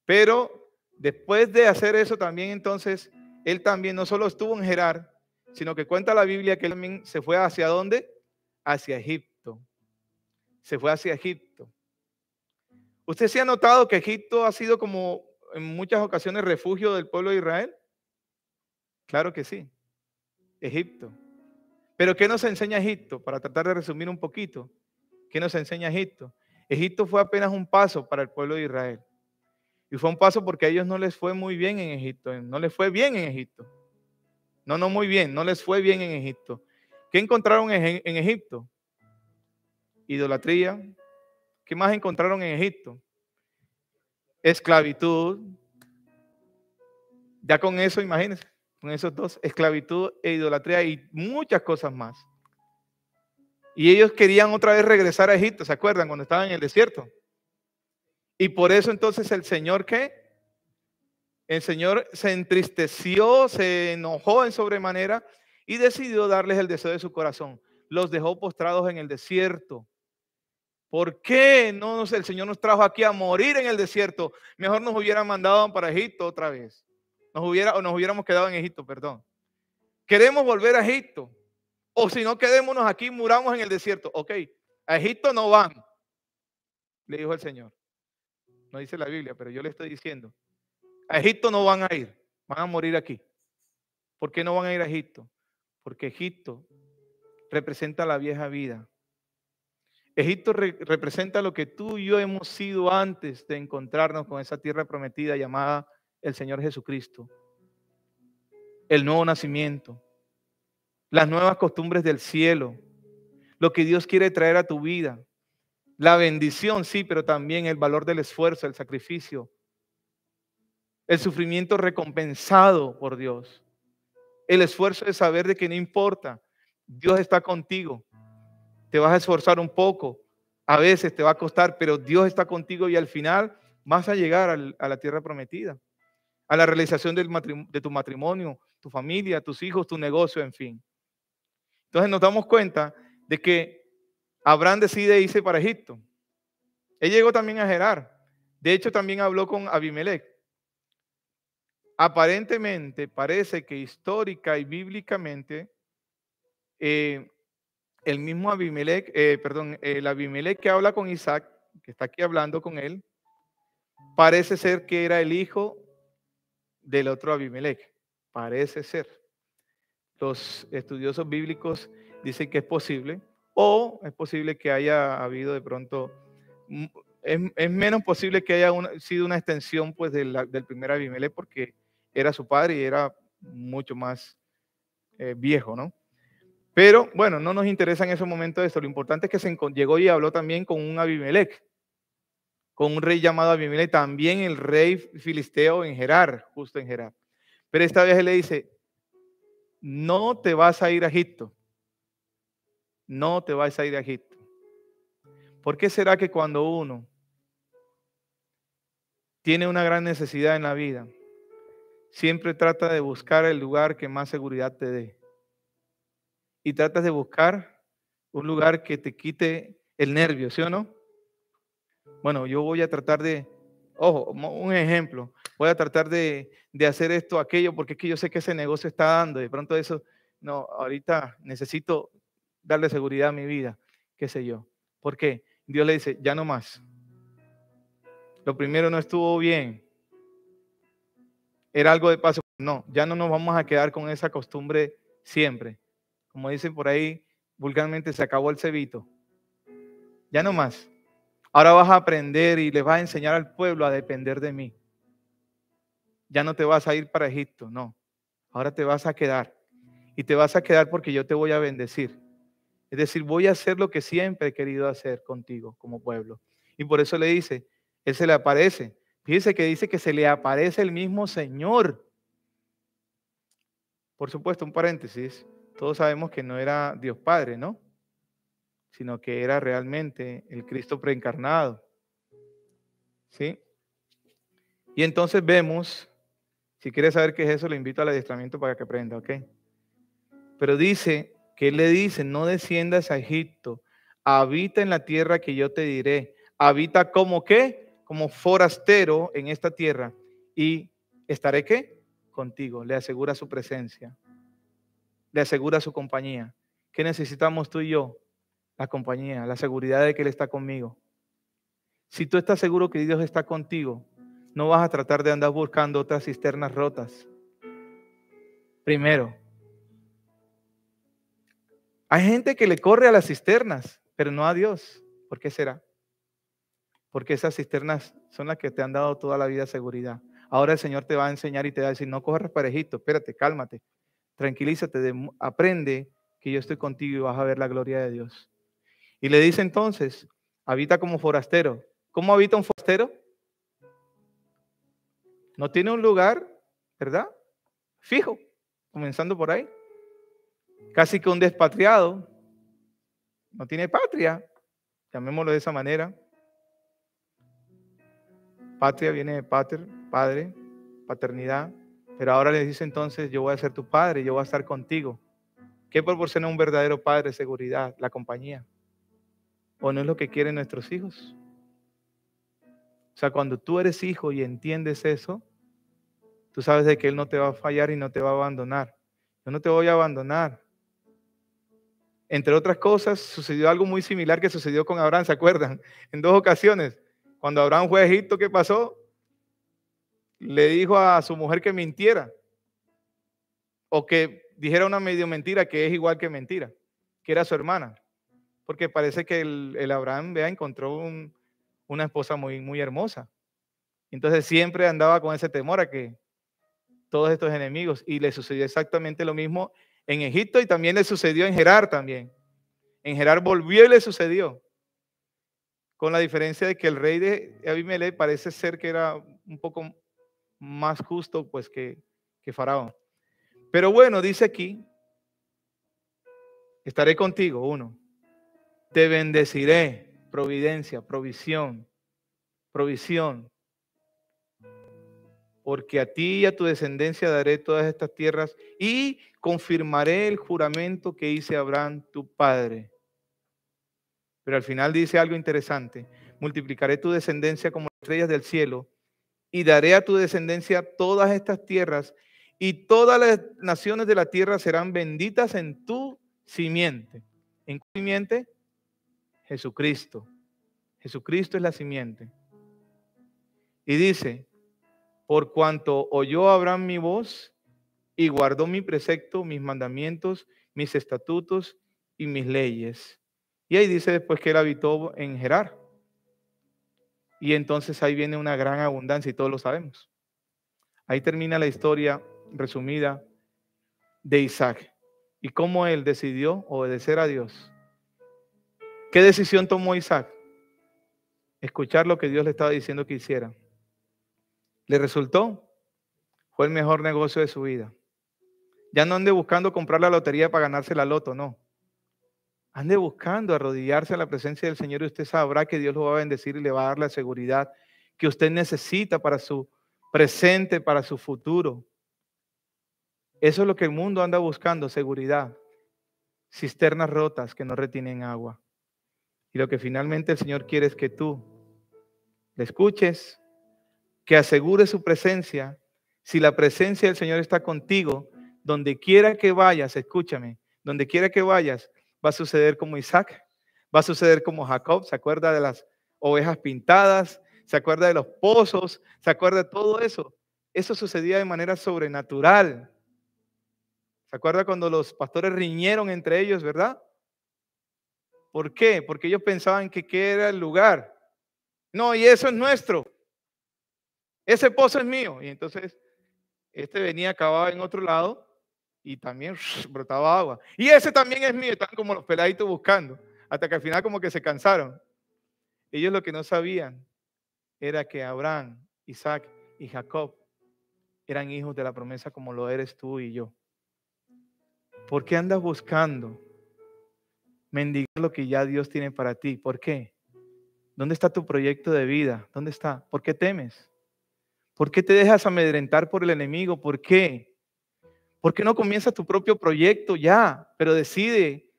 pero después de hacer eso también entonces, él también no solo estuvo en Gerar, sino que cuenta la Biblia que él también se fue hacia ¿dónde? Hacia Egipto. Se fue hacia Egipto. ¿Usted se ha notado que Egipto ha sido como en muchas ocasiones refugio del pueblo de Israel? Claro que sí, Egipto. Pero ¿qué nos enseña Egipto? Para tratar de resumir un poquito, ¿qué nos enseña Egipto? Egipto fue apenas un paso para el pueblo de Israel. Y fue un paso porque a ellos no les fue muy bien en Egipto, no les fue bien en Egipto. No muy bien, no les fue bien en Egipto. ¿Qué encontraron en Egipto? Idolatría. ¿Qué más encontraron en Egipto? Esclavitud. Ya con eso, imagínense, con esos dos, esclavitud e idolatría y muchas cosas más. Y ellos querían otra vez regresar a Egipto, ¿se acuerdan? Cuando estaban en el desierto. Y por eso entonces el Señor, ¿qué? El Señor se entristeció, se enojó en sobremanera y decidió darles el deseo de su corazón. Los dejó postrados en el desierto. ¿Por qué no el Señor nos trajo aquí a morir en el desierto? Mejor nos hubieran mandado para Egipto otra vez. Nos hubiéramos quedado en Egipto, perdón. Queremos volver a Egipto. O si no, quedémonos aquí, muramos en el desierto. Ok, a Egipto no van, le dijo el Señor. No dice la Biblia, pero yo le estoy diciendo. A Egipto no van a ir, van a morir aquí. ¿Por qué no van a ir a Egipto? Porque Egipto representa la vieja vida. Egipto representa lo que tú y yo hemos sido antes de encontrarnos con esa tierra prometida llamada el Señor Jesucristo. El nuevo nacimiento, las nuevas costumbres del cielo, lo que Dios quiere traer a tu vida. La bendición, sí, pero también el valor del esfuerzo, el sacrificio, el sufrimiento recompensado por Dios, el esfuerzo de saber de que no importa, Dios está contigo. Te vas a esforzar un poco, a veces te va a costar, pero Dios está contigo y al final vas a llegar a la tierra prometida, a la realización de tu matrimonio, tu familia, tus hijos, tu negocio, en fin. Entonces nos damos cuenta de que Abraham decide irse para Egipto. Él llegó también a Gerar. De hecho, también habló con Abimelech. Aparentemente, parece que histórica y bíblicamente, el mismo Abimelech, el Abimelech que habla con Isaac, que está aquí hablando con él, parece ser que era el hijo del otro Abimelech. Parece ser. Los estudiosos bíblicos dicen que es posible, o es posible que haya habido de pronto, es menos posible que haya sido una extensión pues del primer Abimelech porque era su padre y era mucho más viejo, ¿no? Pero bueno, no nos interesa en ese momento esto. Lo importante es que llegó y habló también con un Abimelech, con un rey llamado Abimelech, también el rey filisteo en Gerar, justo en Gerar. Pero esta vez él le dice, no te vas a ir a Egipto. No te vas a ir a Egipto. ¿Por qué será que cuando uno tiene una gran necesidad en la vida, siempre trata de buscar el lugar que más seguridad te dé? Y tratas de buscar un lugar que te quite el nervio, ¿sí o no? Bueno, yo voy a tratar de, ojo, un ejemplo, voy a tratar de hacer esto, aquello, porque es que yo sé que ese negocio está dando, de pronto eso, no, ahorita necesito darle seguridad a mi vida, qué sé yo. ¿Por qué? Dios le dice, ya no más. Lo primero no estuvo bien. Era algo de paso. No, ya no nos vamos a quedar con esa costumbre siempre. Como dicen por ahí, vulgarmente se acabó el cebito. Ya no más. Ahora vas a aprender y les vas a enseñar al pueblo a depender de mí. Ya no te vas a ir para Egipto, no. Ahora te vas a quedar. Y te vas a quedar porque yo te voy a bendecir. Es decir, voy a hacer lo que siempre he querido hacer contigo como pueblo. Y por eso le dice, Él se le aparece. Fíjese que dice que se le aparece el mismo Señor. Por supuesto, un paréntesis. Todos sabemos que no era Dios Padre, ¿no? Sino que era realmente el Cristo preencarnado. ¿Sí? Y entonces vemos, si quieres saber qué es eso, le invito al adiestramiento para que aprenda, ¿ok? Pero dice que Él le dice, no desciendas a Egipto, habita en la tierra que yo te diré. Habita como qué, como forastero en esta tierra. Y estaré qué, contigo. Le asegura su presencia, le asegura su compañía. ¿Qué necesitamos tú y yo? La compañía, la seguridad de que Él está conmigo. Si tú estás seguro que Dios está contigo, no vas a tratar de andar buscando otras cisternas rotas. Primero, hay gente que le corre a las cisternas, pero no a Dios. ¿Por qué será? Porque esas cisternas son las que te han dado toda la vida seguridad. Ahora el Señor te va a enseñar y te va a decir, no corras para Egipto, espérate, cálmate, tranquilízate, aprende que yo estoy contigo y vas a ver la gloria de Dios. Y le dice entonces, habita como forastero. ¿Cómo habita un forastero? No tiene un lugar, ¿verdad? Fijo, comenzando por ahí. Casi que un despatriado. No tiene patria, llamémoslo de esa manera. Patria viene de pater, padre, paternidad. Pero ahora le dice entonces, yo voy a ser tu padre, yo voy a estar contigo. ¿Qué proporciona un verdadero padre? Seguridad, la compañía. ¿O no es lo que quieren nuestros hijos? O sea, cuando tú eres hijo y entiendes eso, tú sabes de que Él no te va a fallar y no te va a abandonar. Yo no te voy a abandonar. Entre otras cosas, sucedió algo muy similar que sucedió con Abraham, ¿se acuerdan? En 2 ocasiones. Cuando Abraham fue a Egipto, ¿qué pasó? Le dijo a su mujer que mintiera. O que dijera una medio mentira que es igual que mentira, que era su hermana. Porque parece que el Abraham, vea, encontró una esposa muy, muy hermosa. Entonces siempre andaba con ese temor a que todos estos enemigos, y le sucedió exactamente lo mismo en Egipto y también le sucedió en Gerar también. En Gerar volvió y le sucedió. Con la diferencia de que el rey de Abimelech parece ser que era un poco más justo pues que Faraón. Pero bueno, dice aquí, estaré contigo, 1. Te bendeciré, providencia, provisión, provisión. Porque a ti y a tu descendencia daré todas estas tierras y confirmaré el juramento que hice a Abraham, tu padre. Pero al final dice algo interesante. Multiplicaré tu descendencia como las estrellas del cielo y daré a tu descendencia todas estas tierras y todas las naciones de la tierra serán benditas en tu simiente. ¿En qué simiente? Jesucristo. Jesucristo es la simiente. Y dice, por cuanto oyó Abraham mi voz y guardó mi precepto, mis mandamientos, mis estatutos y mis leyes. Y ahí dice después que él habitó en Gerar. Y entonces ahí viene una gran abundancia y todos lo sabemos. Ahí termina la historia resumida de Isaac y cómo él decidió obedecer a Dios. ¿Qué decisión tomó Isaac? Escuchar lo que Dios le estaba diciendo que hiciera. ¿Le resultó? Fue el mejor negocio de su vida. Ya no ande buscando comprar la lotería para ganarse la loto, no. Ande buscando arrodillarse a la presencia del Señor y usted sabrá que Dios lo va a bendecir y le va a dar la seguridad que usted necesita para su presente, para su futuro. Eso es lo que el mundo anda buscando, seguridad. Cisternas rotas que no retienen agua. Y lo que finalmente el Señor quiere es que tú le escuches, que asegure su presencia. Si la presencia del Señor está contigo, donde quiera que vayas, escúchame, donde quiera que vayas, va a suceder como Isaac, va a suceder como Jacob. ¿Se acuerda de las ovejas pintadas? ¿Se acuerda de los pozos? ¿Se acuerda de todo eso? Eso sucedía de manera sobrenatural. ¿Se acuerda cuando los pastores riñeron entre ellos, verdad? ¿Por qué? Porque ellos pensaban que qué era el lugar. No, y eso es nuestro. Ese pozo es mío. Y entonces este venía, acababa en otro lado y también brotaba agua. Y ese también es mío. Estaban como los peladitos buscando. Hasta que al final como que se cansaron. Ellos lo que no sabían era que Abraham, Isaac y Jacob eran hijos de la promesa como lo eres tú y yo. ¿Por qué andas buscando mendigar lo que ya Dios tiene para ti? ¿Por qué? ¿Dónde está tu proyecto de vida? ¿Dónde está? ¿Por qué temes? ¿Por qué te dejas amedrentar por el enemigo? ¿Por qué? ¿Por qué no comienzas tu propio proyecto ya? Pero decide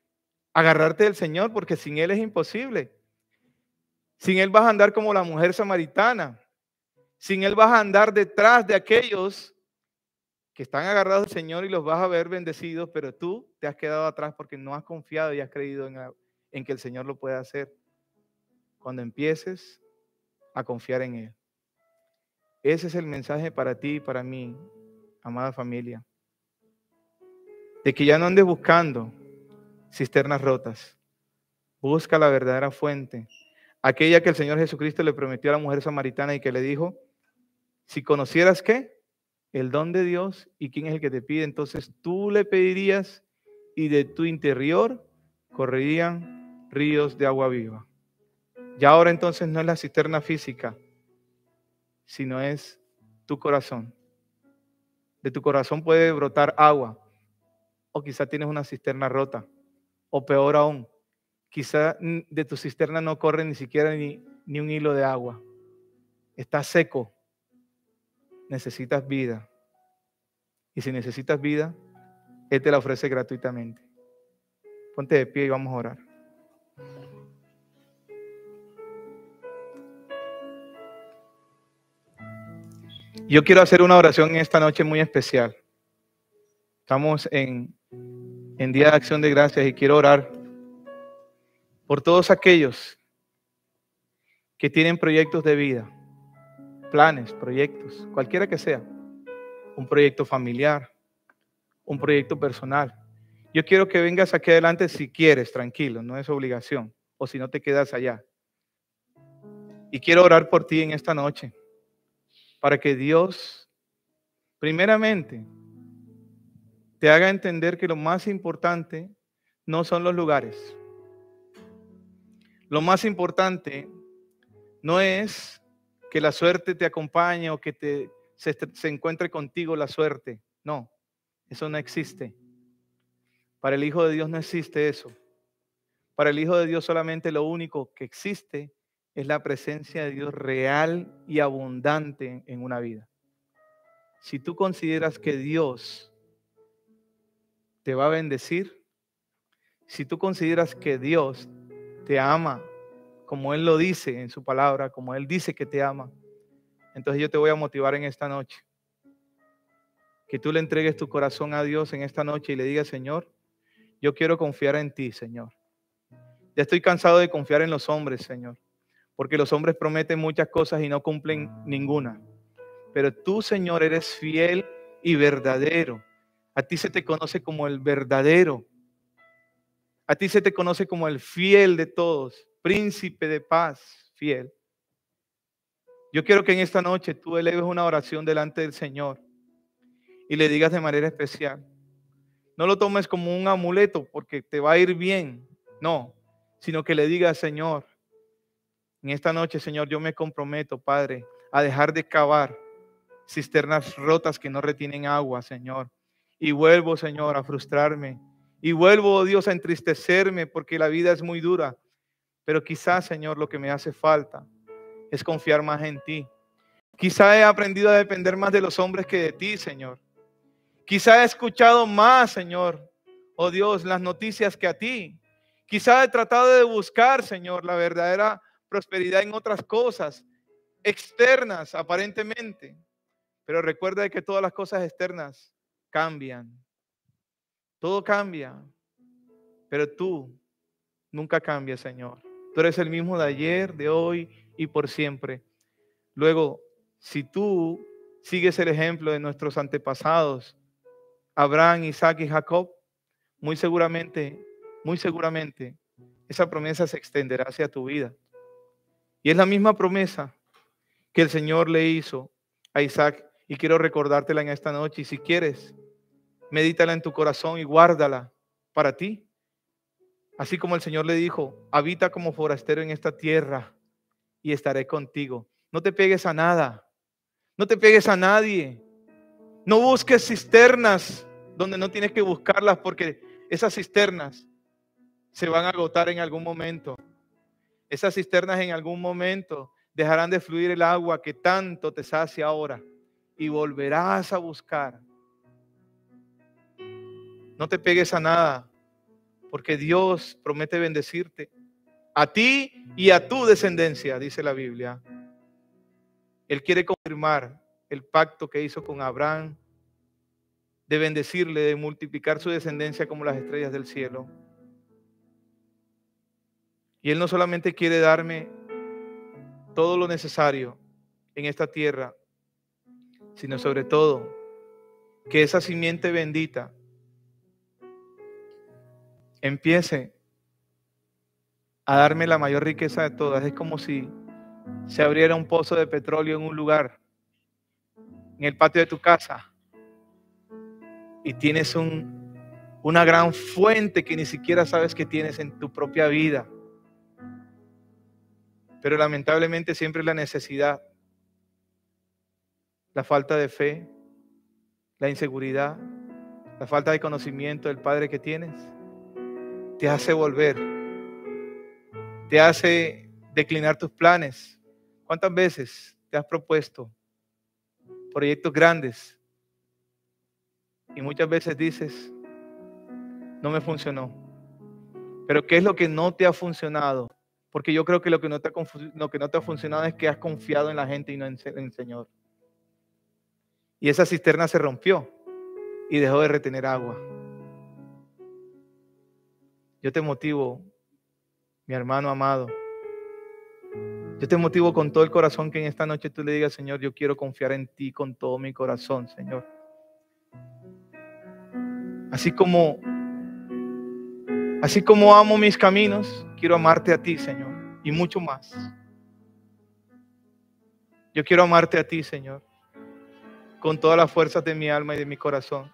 agarrarte del Señor, porque sin Él es imposible. Sin Él vas a andar como la mujer samaritana. Sin Él vas a andar detrás de aquellos que están agarrados del Señor y los vas a ver bendecidos, pero tú te has quedado atrás porque no has confiado y has creído en que el Señor lo puede hacer. Cuando empieces a confiar en Él. Ese es el mensaje para ti y para mí, amada familia. De que ya no andes buscando cisternas rotas. Busca la verdadera fuente. Aquella que el Señor Jesucristo le prometió a la mujer samaritana y que le dijo, si conocieras ¿qué? El don de Dios y quién es el que te pide, entonces tú le pedirías y de tu interior correrían ríos de agua viva. Ya ahora entonces no es la cisterna física, sino es tu corazón. De tu corazón puede brotar agua, o quizá tienes una cisterna rota, o peor aún, quizá de tu cisterna no corre ni siquiera ni un hilo de agua. Está seco. Necesitas vida. Y si necesitas vida, Él te la ofrece gratuitamente. Ponte de pie y vamos a orar. Yo quiero hacer una oración en esta noche muy especial. Estamos en Día de Acción de Gracias y quiero orar por todos aquellos que tienen proyectos de vida, planes, proyectos, cualquiera que sea. Un proyecto familiar, un proyecto personal. Yo quiero que vengas aquí adelante si quieres, tranquilo, no es obligación. O si no te quedas allá. Y quiero orar por ti en esta noche. Para que Dios, primeramente, te haga entender que lo más importante no son los lugares. Lo más importante no es que la suerte te acompañe o que se encuentre contigo la suerte. No, eso no existe. Para el Hijo de Dios no existe eso. Para el Hijo de Dios solamente lo único que existe es la presencia de Dios real y abundante en una vida. Si tú consideras que Dios te va a bendecir, si tú consideras que Dios te ama como Él lo dice en su palabra, como Él dice que te ama, entonces yo te voy a motivar en esta noche. Que tú le entregues tu corazón a Dios en esta noche y le digas, Señor, yo quiero confiar en ti, Señor. Ya estoy cansado de confiar en los hombres, Señor, porque los hombres prometen muchas cosas y no cumplen ninguna. Pero tú, Señor, eres fiel y verdadero. A ti se te conoce como el verdadero. A ti se te conoce como el fiel de todos, príncipe de paz, fiel. Yo quiero que en esta noche tú eleves una oración delante del Señor y le digas de manera especial. No lo tomes como un amuleto porque te va a ir bien, no, sino que le digas, Señor, en esta noche, Señor, yo me comprometo, Padre, a dejar de cavar cisternas rotas que no retienen agua, Señor. Y vuelvo, Señor, a frustrarme. Y vuelvo, oh Dios, a entristecerme porque la vida es muy dura. Pero quizás, Señor, lo que me hace falta es confiar más en ti. Quizá he aprendido a depender más de los hombres que de ti, Señor. Quizá he escuchado más, Señor, oh Dios, las noticias que a ti. Quizá he tratado de buscar, Señor, la verdadera prosperidad en otras cosas externas, aparentemente. Pero recuerda que todas las cosas externas cambian. Todo cambia. pero tú nunca cambias, Señor. Tú eres el mismo de ayer, de hoy y por siempre. Luego, si tú sigues el ejemplo de nuestros antepasados, Abraham, Isaac y Jacob, muy seguramente, esa promesa se extenderá hacia tu vida. Y es la misma promesa que el Señor le hizo a Isaac. Y quiero recordártela en esta noche. Y si quieres, medítala en tu corazón y guárdala para ti. Así como el Señor le dijo, habita como forastero en esta tierra y estaré contigo. No te pegues a nada, no te pegues a nadie. No busques cisternas donde no tienes que buscarlas, porque esas cisternas se van a agotar en algún momento. Esas cisternas en algún momento dejarán de fluir el agua que tanto te sacia ahora y volverás a buscar. No te pegues a nada, porque Dios promete bendecirte a ti y a tu descendencia, dice la Biblia. Él quiere confirmar el pacto que hizo con Abraham, de bendecirle, de multiplicar su descendencia como las estrellas del cielo. Y Él no solamente quiere darme todo lo necesario en esta tierra, sino sobre todo que esa simiente bendita empiece a darme la mayor riqueza de todas. Es como si se abriera un pozo de petróleo en un lugar, en el patio de tu casa, y tienes una gran fuente que ni siquiera sabes que tienes en tu propia vida. Pero lamentablemente siempre la necesidad, la falta de fe, la inseguridad, la falta de conocimiento del Padre que tienes, te hace volver, te hace declinar tus planes. ¿Cuántas veces te has propuesto proyectos grandes y muchas veces dices, no me funcionó? Pero ¿qué es lo que no te ha funcionado? Porque yo creo que lo que no te ha funcionado es que has confiado en la gente y no en el Señor. Y esa cisterna se rompió y dejó de retener agua. Yo te motivo, mi hermano amado. Yo te motivo con todo el corazón que en esta noche tú le digas, Señor, yo quiero confiar en ti con todo mi corazón, Señor. Así como amo mis caminos, quiero amarte a ti, Señor, y mucho más. Yo quiero amarte a ti, Señor, con todas las fuerzas de mi alma y de mi corazón.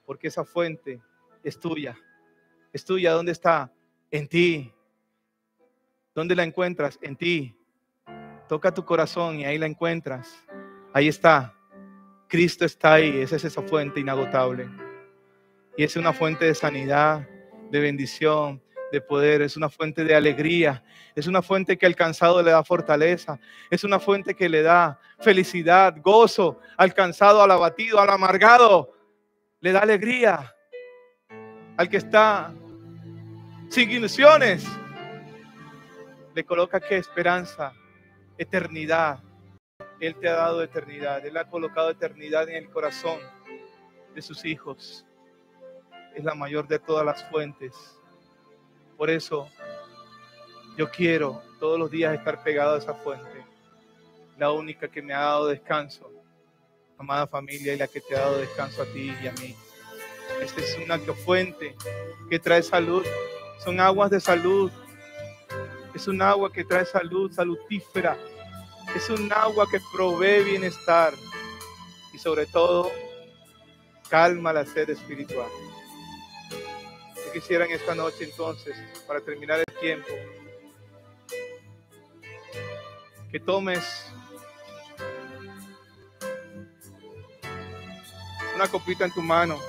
porque esa fuente es tuya. Es tuya. ¿Dónde está? En ti. ¿Dónde la encuentras? En ti. Toca tu corazón y ahí la encuentras. Ahí está. Cristo está ahí. Esa es esa fuente inagotable. Y es una fuente de sanidad, de bendición, de poder. Es una fuente de alegría. Es una fuente que al cansado le da fortaleza. Es una fuente que le da felicidad, gozo. Al cansado, al abatido, al amargado, le da alegría. Al que está sin ilusiones, le coloca qué esperanza, eternidad. Él te ha dado eternidad. Él ha colocado eternidad en el corazón de sus hijos. Es la mayor de todas las fuentes. Por eso yo quiero todos los días estar pegado a esa fuente, la única que me ha dado descanso, amada familia, y la que te ha dado descanso a ti y a mí. Esta es una fuente que trae salud. Son aguas de salud. Es un agua que trae salud, salutífera. Es un agua que provee bienestar y sobre todo calma la sed espiritual. Yo quisiera en esta noche entonces, para terminar el tiempo, que tomes una copita en tu mano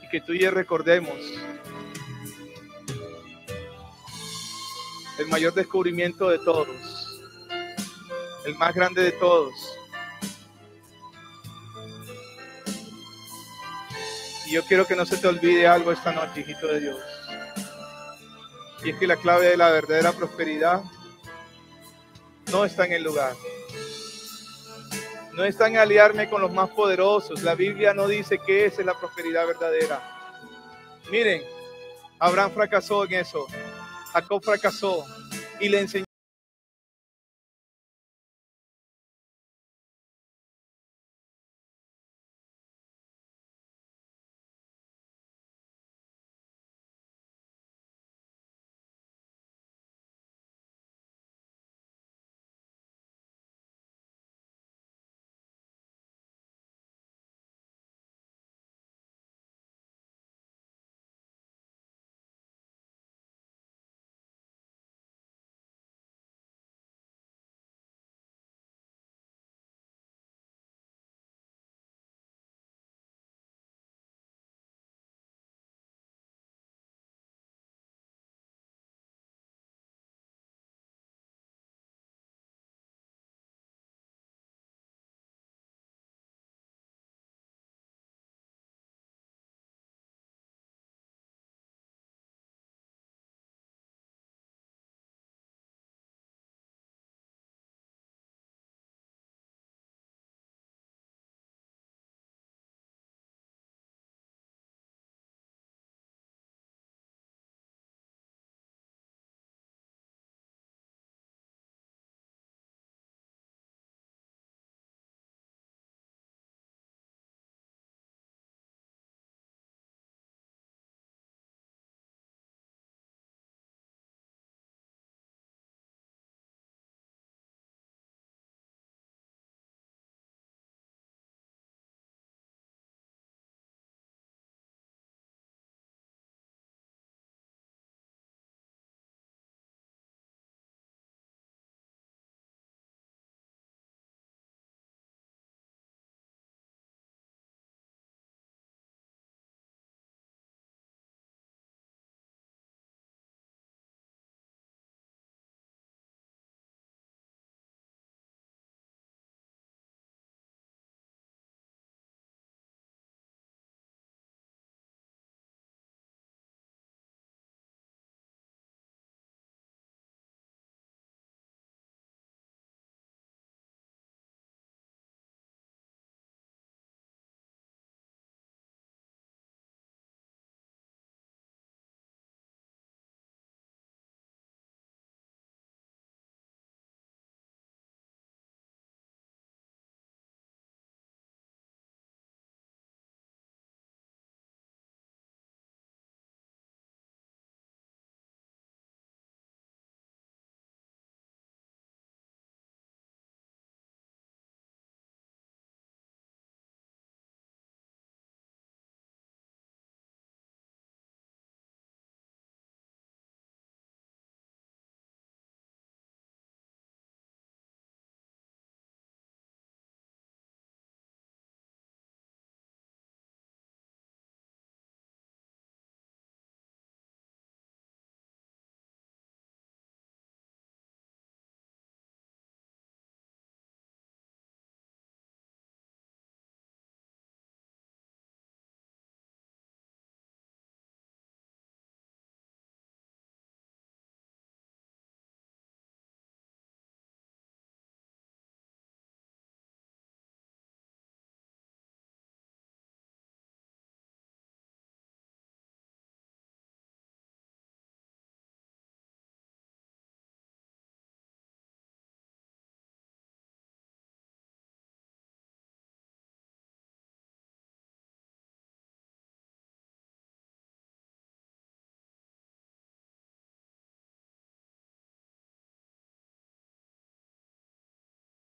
y que tú y yo recordemos el mayor descubrimiento de todos, el más grande de todos. Y yo quiero que no se te olvide algo esta noche, hijito de Dios. Y es que la clave de la verdadera prosperidad no está en el lugar. No está en aliarme con los más poderosos. La Biblia no dice que esa es la prosperidad verdadera. Miren, Abraham fracasó en eso. Jacob fracasó y le enseñó.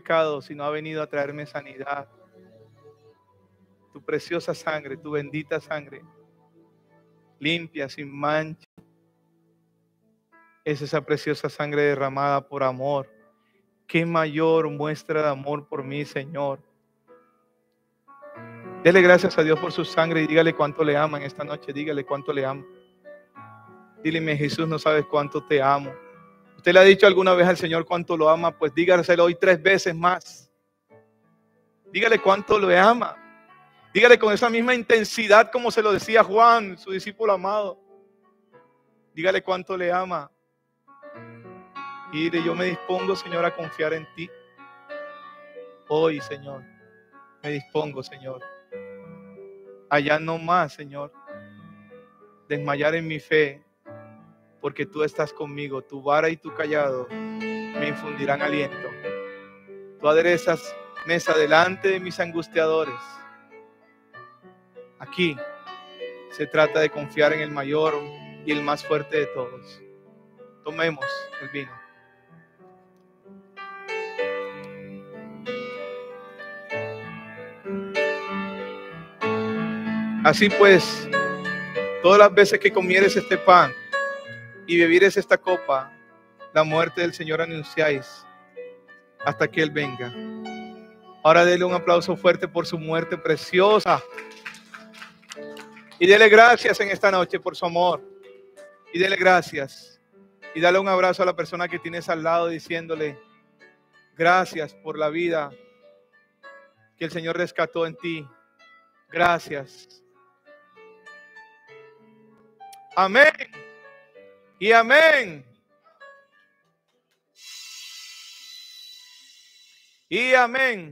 pecado, sino ha venido a traerme sanidad. Tu preciosa sangre, tu bendita sangre, limpia, sin mancha. Es esa preciosa sangre derramada por amor. Qué mayor muestra de amor por mí, Señor. Dele gracias a Dios por su sangre y dígale cuánto le ama en esta noche. Dígale cuánto le amo. Dile, Jesús, no sabes cuánto te amo. ¿Usted le ha dicho alguna vez al Señor cuánto lo ama? Pues dígaselo hoy 3 veces más. Dígale cuánto le ama. Dígale con esa misma intensidad como se lo decía Juan, su discípulo amado. Dígale cuánto le ama. Y dile, yo me dispongo, Señor, a confiar en ti. Hoy, Señor, me dispongo, Señor. Allá no más, Señor. Desmayar en mi fe, porque tú estás conmigo. Tu vara y tu callado me infundirán aliento. Tú aderezas mesa delante de mis angustiadores. Aquí se trata de confiar en el mayor y el más fuerte de todos. Tomemos el vino. Así pues, todas las veces que comieres este pan y bebieres esta copa, la muerte del Señor anunciáis hasta que Él venga. Ahora dele un aplauso fuerte por su muerte preciosa. Y dele gracias en esta noche por su amor. Y dele gracias. Y dale un abrazo a la persona que tienes al lado diciéndole, gracias por la vida que el Señor rescató en ti. Gracias. Amén. Y amén. Y amén.